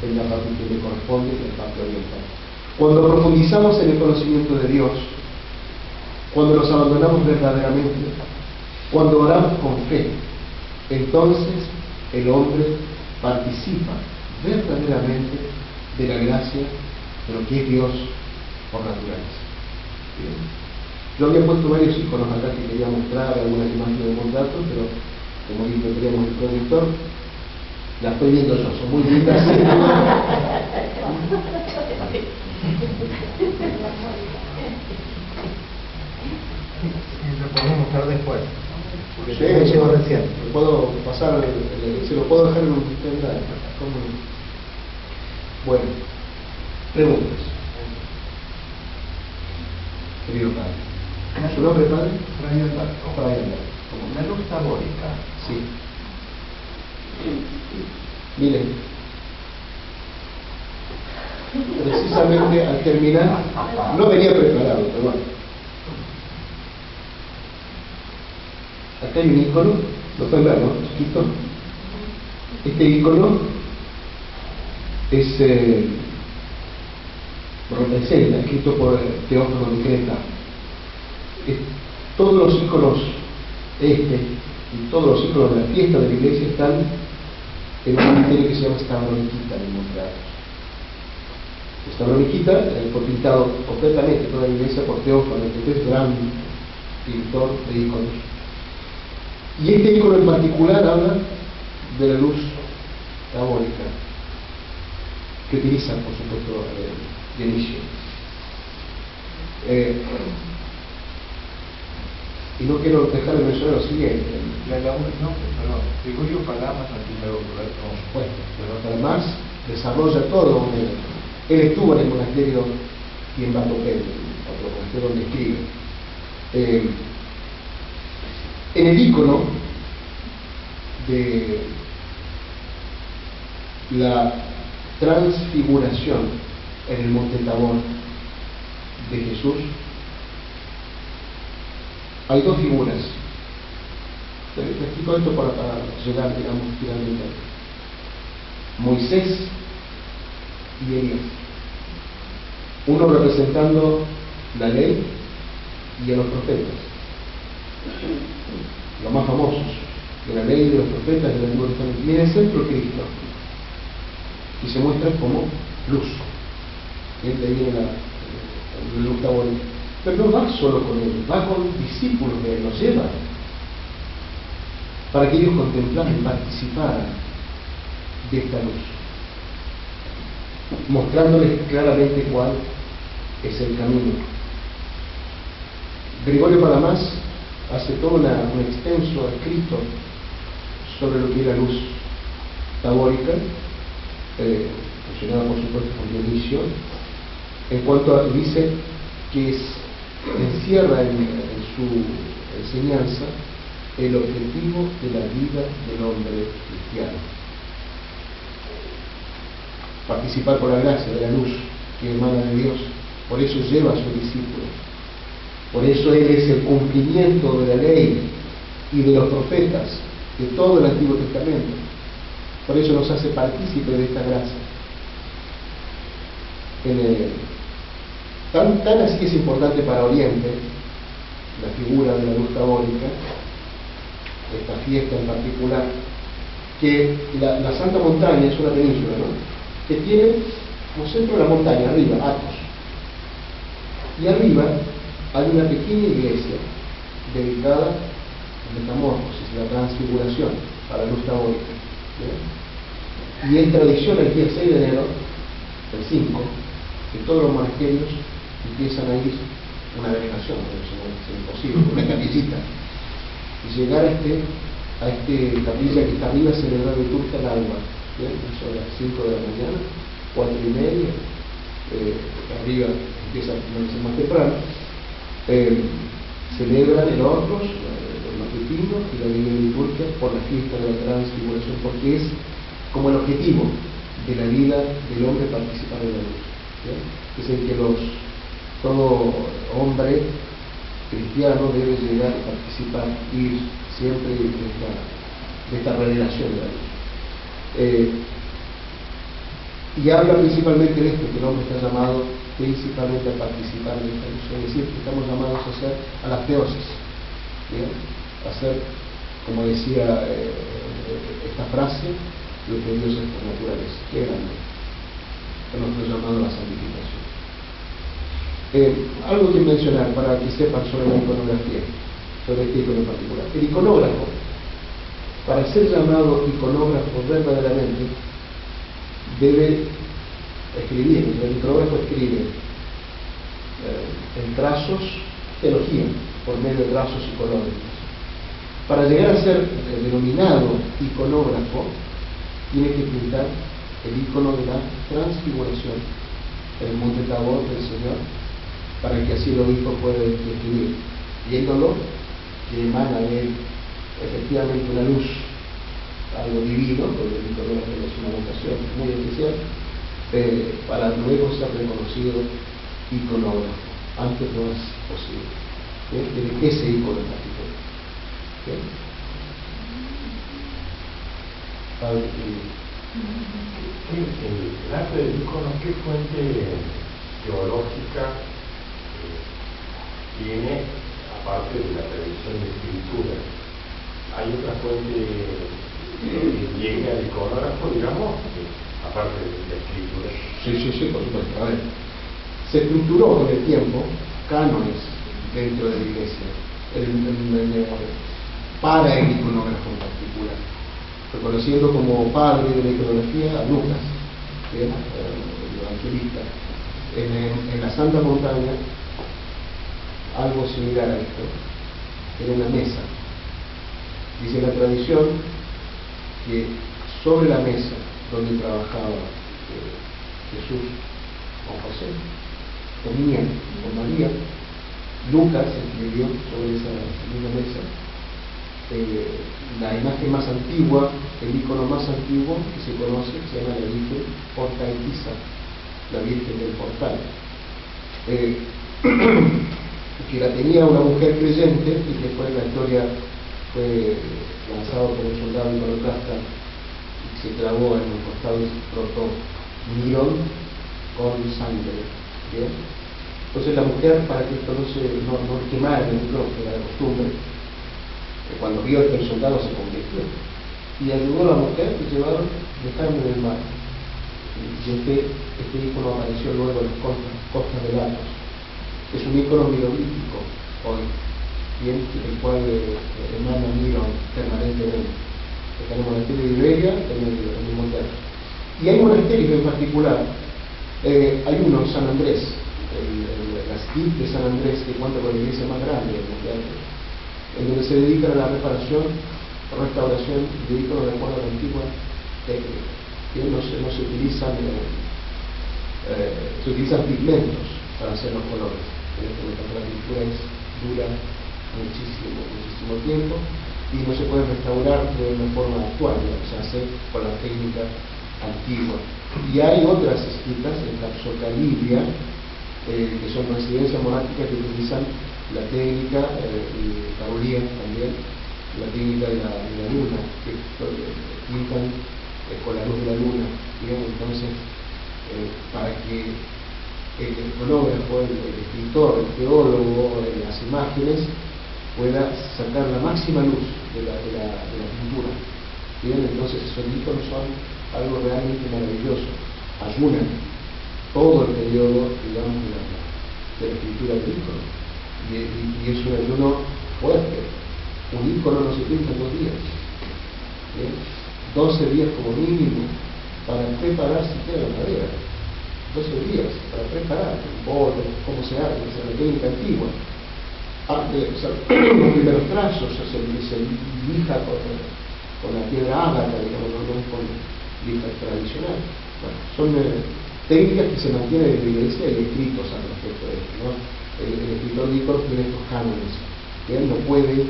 S1: en la parte que le corresponde, en la parte oriental. Cuando profundizamos en el conocimiento de Dios, cuando nos abandonamos verdaderamente, cuando oramos con fe, entonces el hombre participa verdaderamente de la gracia de lo que es Dios por naturaleza. Bien. Yo había puesto varios iconos acá que quería mostrar, algunas imágenes de contratos, pero como dijo tenemos el proyector, la estoy viendo yo, son muy lindas.
S2: Lo podemos mostrar después.
S1: Porque me llegó recién. Puedo pasar, se lo puedo dejar en un pendrive. Bueno, preguntas. Querido padre. ¿Su nombre, padre?
S2: Brian Barco.
S1: Brian Barco.
S2: La luz tabórica.
S1: Sí. Miren, precisamente al terminar, no venía preparado, pero bueno. Acá hay un icono, lo pueden ver, ¿no? Chiquito. Este icono es representa, escrito por Teófilo de Creta. Todos los iconos y todos los iconos de la fiesta de la iglesia están en un misterio que se llama Stavronikita en el Monteatos. Stavronikita fue pintado completamente toda la iglesia por Teófilo, que es gran pintor de iconos. Y este icono en particular habla de la luz tabórica, que utiliza, por supuesto, Dionisio. Y no quiero dejar de mencionar lo siguiente.
S2: Gregorio Palamas, primero,
S1: Bueno, pero además desarrolla todo. Él estuvo en el monasterio y en Batopel, otro monasterio donde escribe. En el ícono de la transfiguración en el monte Tabor de Jesús, hay dos figuras. Te explico esto para llegar, digamos, finalmente. Moisés y Elías. Uno representando la ley y a los profetas. Los más famosos de la ley y de los profetas del Antiguo Testamento. Y en el centro Cristo. Y se muestra como luz. De ahí viene la luz tabórica. Pero no va solo con él, va con discípulos que él los lleva, para que ellos contemplaran y participaran de esta luz, mostrándoles claramente cuál es el camino. Gregorio Palamas hace todo un extenso escrito sobre lo que es la luz tabórica, funcionada por supuesto por Dionisio, en cuanto a, dice que encierra en su enseñanza el objetivo de la vida del hombre cristiano. Participar por la gracia de la luz que emana de Dios. Por eso lleva a sus discípulos. Por eso Él es el cumplimiento de la ley y de los profetas, de todo el Antiguo Testamento. Por eso nos hace partícipe de esta gracia. Tan así que es importante para Oriente la figura de la luz tabórica, esta fiesta en particular, que la Santa Montaña es una península, ¿no?, que tiene como centro la montaña, arriba, Athos. Y arriba hay una pequeña iglesia dedicada a la metamorfosis, la transfiguración, a la luz tabórica. ¿Bien? Y en tradición el día 6 de enero, el 5, que todos los monasterios empiezan a ir una delegación, es imposible, una capillita, y llegar a este capilla que está arriba, celebrar el liturgia al alba, son las 5 de la mañana, 4:30, arriba empieza a más temprano, celebran el Hornos, los matutinos y la Divina Liturgia por la fiesta de la transfiguración, porque es como el objetivo de la vida del hombre participar de la luz. Es el que todo hombre cristiano debe llegar a participar, ir siempre de esta revelación de la luz. Y habla principalmente de esto, que el hombre está llamado principalmente a participar de esta luz, es decir, que estamos llamados a hacer a la teosis, ¿bien?, a hacer, como decía esta frase, lo que Dios es por naturaleza. Qué grande es nuestro llamado a la santificación. Algo que mencionar para que sepan sobre la iconografía, sobre este icono en particular. El iconógrafo, para ser llamado iconógrafo verdaderamente, debe escribir. El iconógrafo escribe en trazos, teología, por medio de trazos iconógrafos. Para llegar a ser denominado iconógrafo, tiene que pintar el icono de la transfiguración en el monte Tabor del Señor, para que así el obispo pueda describir, viéndolo, que emana de él efectivamente una luz, algo divino, porque el iconógrafo es una vocación muy especial, para luego ser reconocido iconógrafo. Antes no es posible. De ese icono en particular. Padre,
S2: el arte del icono, ¿qué fuente teológica tiene, aparte de la tradición de escritura? ¿Hay otra fuente que llegue al iconógrafo, digamos, aparte de la escritura?
S1: Sí, por supuesto. A ver, se estructuró con el tiempo cánones dentro de la iglesia para el iconógrafo en particular, reconociendo como padre de la iconografía a Lucas, bien, el evangelista, en la Santa Montaña, algo similar a esto, era una mesa. Dice la tradición que sobre la mesa donde trabajaba Jesús con José, comían con María. Lucas escribió sobre esa misma mesa la imagen más antigua, el icono más antiguo que se conoce, se llama la Virgen Portaetiza, la Virgen del Portal, que la tenía una mujer creyente y que después la historia fue lanzado por un soldado iconoclasta y se clavó en un costado y se frotó un mirón con sangre. ¿Bien? Entonces la mujer, para que esto no quemara el mirón, que era la costumbre, cuando vio que el soldado se convirtió, y ayudó a la mujer que llevaron de carne del mar. Y este ícono apareció luego en las costas de Athos. Es un ícono miroglífico hoy, bien, el cual emana mirón permanentemente. Está en el monasterio de Iberia, en el Monte Athos. Y hay monasterios en particular, hay uno en San Andrés, la STIP de San Andrés, que cuenta con la iglesia más grande del Monte Athos, en donde se dedican a la reparación o restauración de íconos de acuerdo a la antigua técnica. No se utilizan pigmentos para hacer los colores. La pintura dura muchísimo tiempo y no se puede restaurar de una forma actual, lo que se hace con la técnica antigua. Y hay otras escritas en Capsocalibia, que son residencias monásticas que utilizan la técnica, y Carolía también, la técnica de la luna, que pintan con la luz de la luna, digamos. Entonces, para que el fonógrafo, el escritor, el teólogo, las imágenes, pueda sacar la máxima luz de la pintura. Bien, entonces esos iconos son algo realmente maravilloso. Ayunan todo el periodo, digamos, de la escritura del icono. Y es un ayuno fuerte. Un icono no se pinta en 2 días. ¿Bien? 12 días como mínimo para preparar siquiera la madera. 12 días para preparar el borde, cómo se hace, la técnica antigua. Los primeros trazos se lija con la piedra ágata, digamos, no es con lija tradicional. Bueno, son técnicas que se mantienen en la iglesia y escritos al respecto de esto, ¿no? El escritor de iconos tiene estos cánones, que él no puede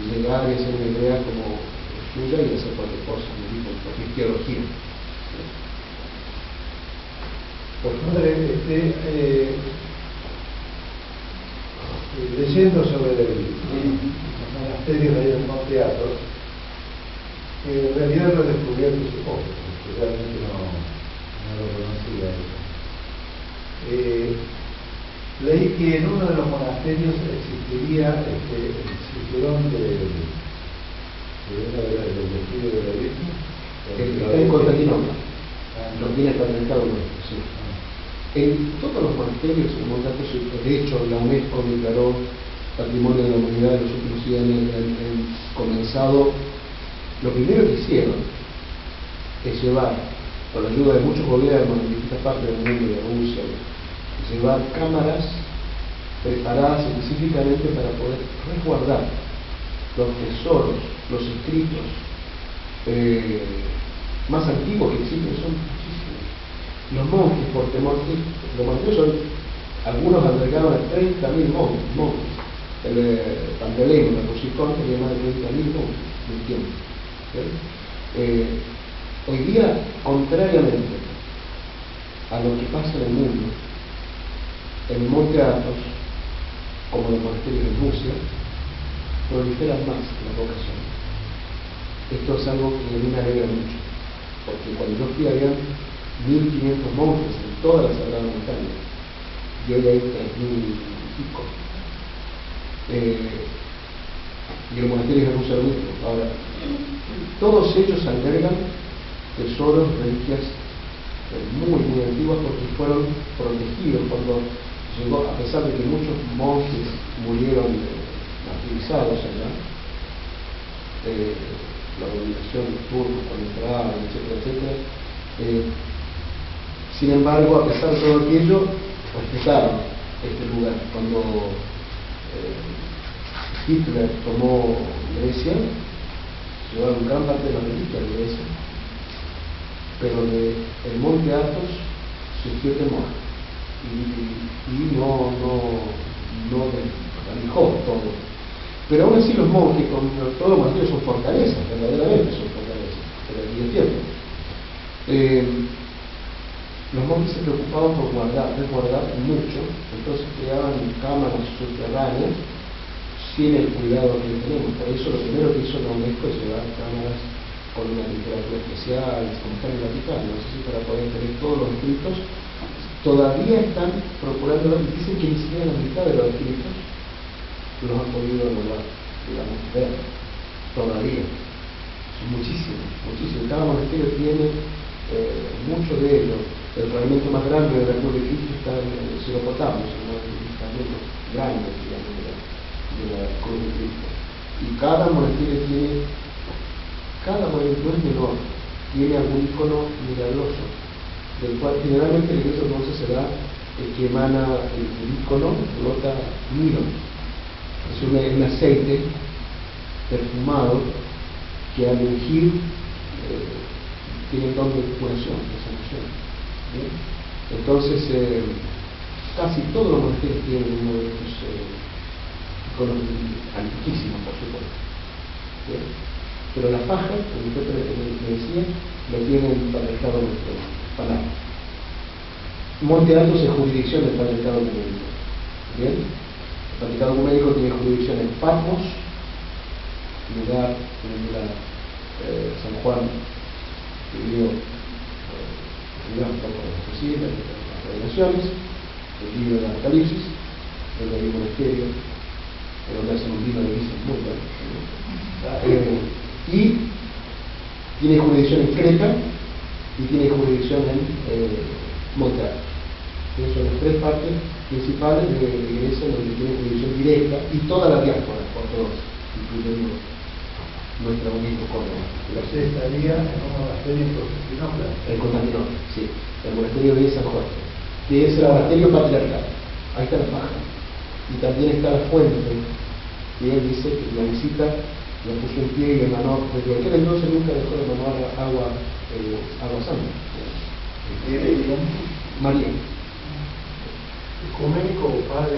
S1: llegar y hacer una idea como suya y hacer cualquier cosa, porque es teología.
S3: Pues padre, leyendo sobre los monasterios ahí en Monte Athos, en realidad lo he descubierto hace poco, porque realmente no lo conocía eso. Leí que en uno de los monasterios existiría el cinturón del vestido de la Virgen.
S1: Está en Constantinopla, lo tiene patentado nuestro, sí. En todos los monasterios, de hecho, la UNESCO declaró Patrimonio de la Humanidad de los últimos 100 años. Han comenzado, lo primero que hicieron es llevar, con la ayuda de muchos gobiernos en distintas partes del mundo, de Rusia, llevar cámaras preparadas específicamente para poder resguardar los tesoros, los escritos más antiguos que existen, son muchísimos. Los monjes, por temor, los monjes son, algunos albergaban a 30.000 monjes. El Panteleimo, el Rusicón, tenía más de 30.000 monjes del tiempo. Hoy día, contrariamente a lo que pasa en el mundo, en el Monte Athos, como los monasterios en Rusia, proliferan más las vocaciones. Esto es algo que a mí me alegra mucho, porque cuando yo fui había 1.500 monjes en toda la Sagrada Montaña, y hoy hay 3.000 y pico. Y el monasterio de Rusia lo mismo. Ahora, todos ellos albergan tesoros, reliquias muy antiguas, porque fueron protegidos cuando llegó, a pesar de que muchos monjes murieron martirizados allá, la dominación de los turcos cuando entraban, etcétera, Sin embargo, a pesar de todo aquello, respetaron este lugar. Cuando Hitler tomó Grecia, llevaron gran parte de la reliquia de Grecia, pero del monte Athos surgió temor y no alejó todo. Pero aún así los monjes, con todos los monasterios son fortalezas, verdaderamente son fortalezas, pero aquí es cierto. Los monjes se preocupaban por resguardar mucho, entonces creaban cámaras subterráneas sin el cuidado que tenemos. Por eso lo primero que hizo la UNESCO es llevar cámaras con una temperatura especial, como están en el Vaticano, no sé si para poder tener todos los escritos. Todavía están procurando, dicen que ni siquiera la mitad de los escritos los han podido lograr, digamos, ver todavía. Son muchísimos, muchísimos. Cada monasterio tiene mucho de ellos. El fragmento más grande de la cruz de Cristo está en el Cerro Potamo, es uno de los fragmentos grandes, digamos, de la cruz de Cristo. Y cada monasterio tiene, cada monasterio no es menor, tiene algún icono milagroso, del cual generalmente la iglesia entonces se da que emana el icono, brota mirra. Es un aceite perfumado que al ungir tiene el don de curación, de sanación. ¿Bien? Entonces, casi todos los monasterios tienen uno de estos iconos antiquísimos, por supuesto. ¿Bien? Pero la faja, como usted me decía, lo tiene el patriarcado nuestro Palau. Monte Athos es jurisdicción del patriarcado ecuménico. ¿Bien? El patriarcado ecuménico tiene jurisdicción en Patmos, lugar en el San Juan escribió un poco de las revelaciones, el libro de Apocalipsis, donde hay un monasterio, donde hacen un vino de misas muy bueno. Y tiene jurisdicción en Creta y tiene jurisdicción en Monte Athos. Esas son las tres partes principales de la iglesia donde tiene jurisdicción directa, y toda la diáspora ortodoxa, incluyendo nuestra única Córdoba.
S3: Usted estaría en un monasterio en Constantinopla.
S1: En Constantinopla, sí, el monasterio de San Jorge, que es el monasterio patriarcal. Ahí está la faja. Y también está la fuente, y él dice que la visita lo puso en pie y le emanó, desde aquel entonces nunca dejó de emanar agua santa. María.
S2: Ecuménico, padre,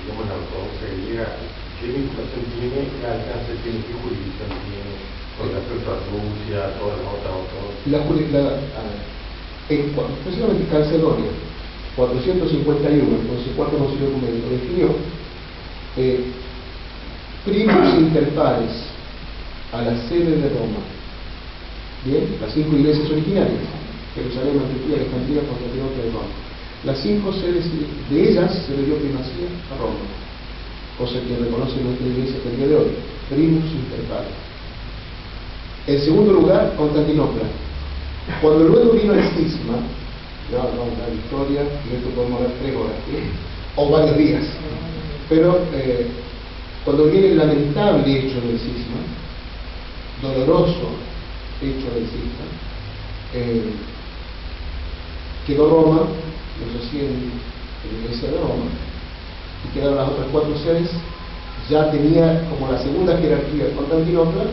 S2: digamos, la ortodoxa griega, ¿qué vinculación tiene, qué alcance tiene, qué jurisdicción tiene con respecto a Rusia, todas las otras ortodoxas?
S1: Especialmente Calcedonia, 451, entonces cuarto concilio ecuménico, definió primus inter pares a la sede de Roma. Bien, las 5 iglesias originarias, Jerusalén, Antioquía, Alejandría, Constantinopla y Roma. Las 5 sedes de ellas se le dio primacía a Roma, cosa que reconoce nuestra iglesia hasta el día de hoy, primus inter pares. En segundo lugar, Constantinopla. Cuando luego vino el cisma, la historia, y esto podemos hablar 3 horas, ¿sí? O varios días, pero cuando viene el lamentable hecho del cisma, doloroso hecho del cisma, quedó Roma, los hacía en la iglesia de Roma, y quedaron las otras 4 sedes. Ya tenía como la segunda jerarquía de Constantinopla,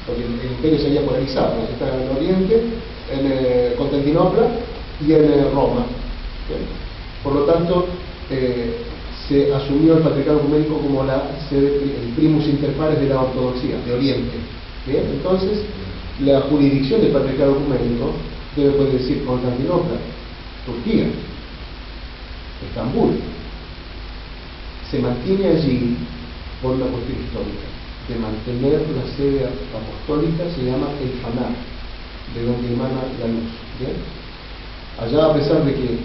S1: porque el imperio se había polarizado, estaba en el oriente, en Constantinopla y en Roma. ¿Bien? Por lo tanto, se asumió el patriarcado ecuménico como la sede, el primus inter pares de la ortodoxia, de Oriente. ¿Bien? Entonces, la jurisdicción del patriarcado ecuménico debe poder decir Constantinopla, Turquía, Estambul. Se mantiene allí por una cuestión histórica, de mantener la sede apostólica, se llama el Fanar, de donde emana la luz. ¿Bien? Allá, a pesar de que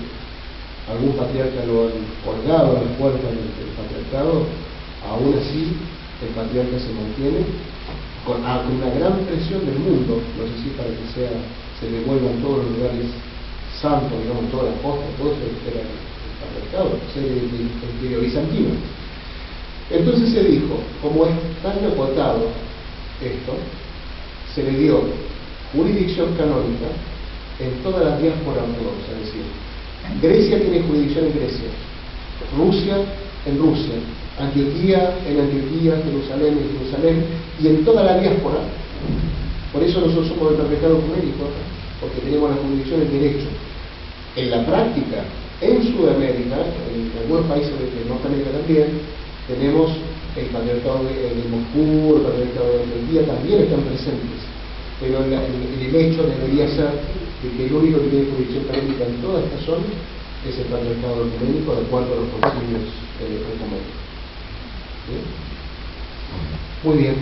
S1: algún patriarca lo han colgado a las puertas del patriarcado, aún así el patriarca se mantiene con una gran presión del mundo, no sé si para que se devuelvan todos los lugares santos, digamos, toda la costa, todo eso era el patriarcado, sede del imperio bizantino. Entonces se dijo, como es tan acotado esto, se le dio jurisdicción canónica en todas las diásporas ortodoxas, es decir, Grecia tiene jurisdicción en Grecia, Rusia en Rusia, Antioquía en Antioquía, Jerusalén en Jerusalén, y en toda la diáspora. Por eso nosotros somos el patriarcado ecuménico, porque tenemos la jurisdicción en derecho. En la práctica, en Sudamérica, en algunos países de Norteamérica también, tenemos el patriarcado de Moscú, el patriarcado de Antioquía, también están presentes. Pero el hecho debería ser de que el único que tiene jurisdicción canónica en toda esta zona es el patriarcado ecuménico, de acuerdo a los concilios ecuménicos. ¿Bien? Muy bien.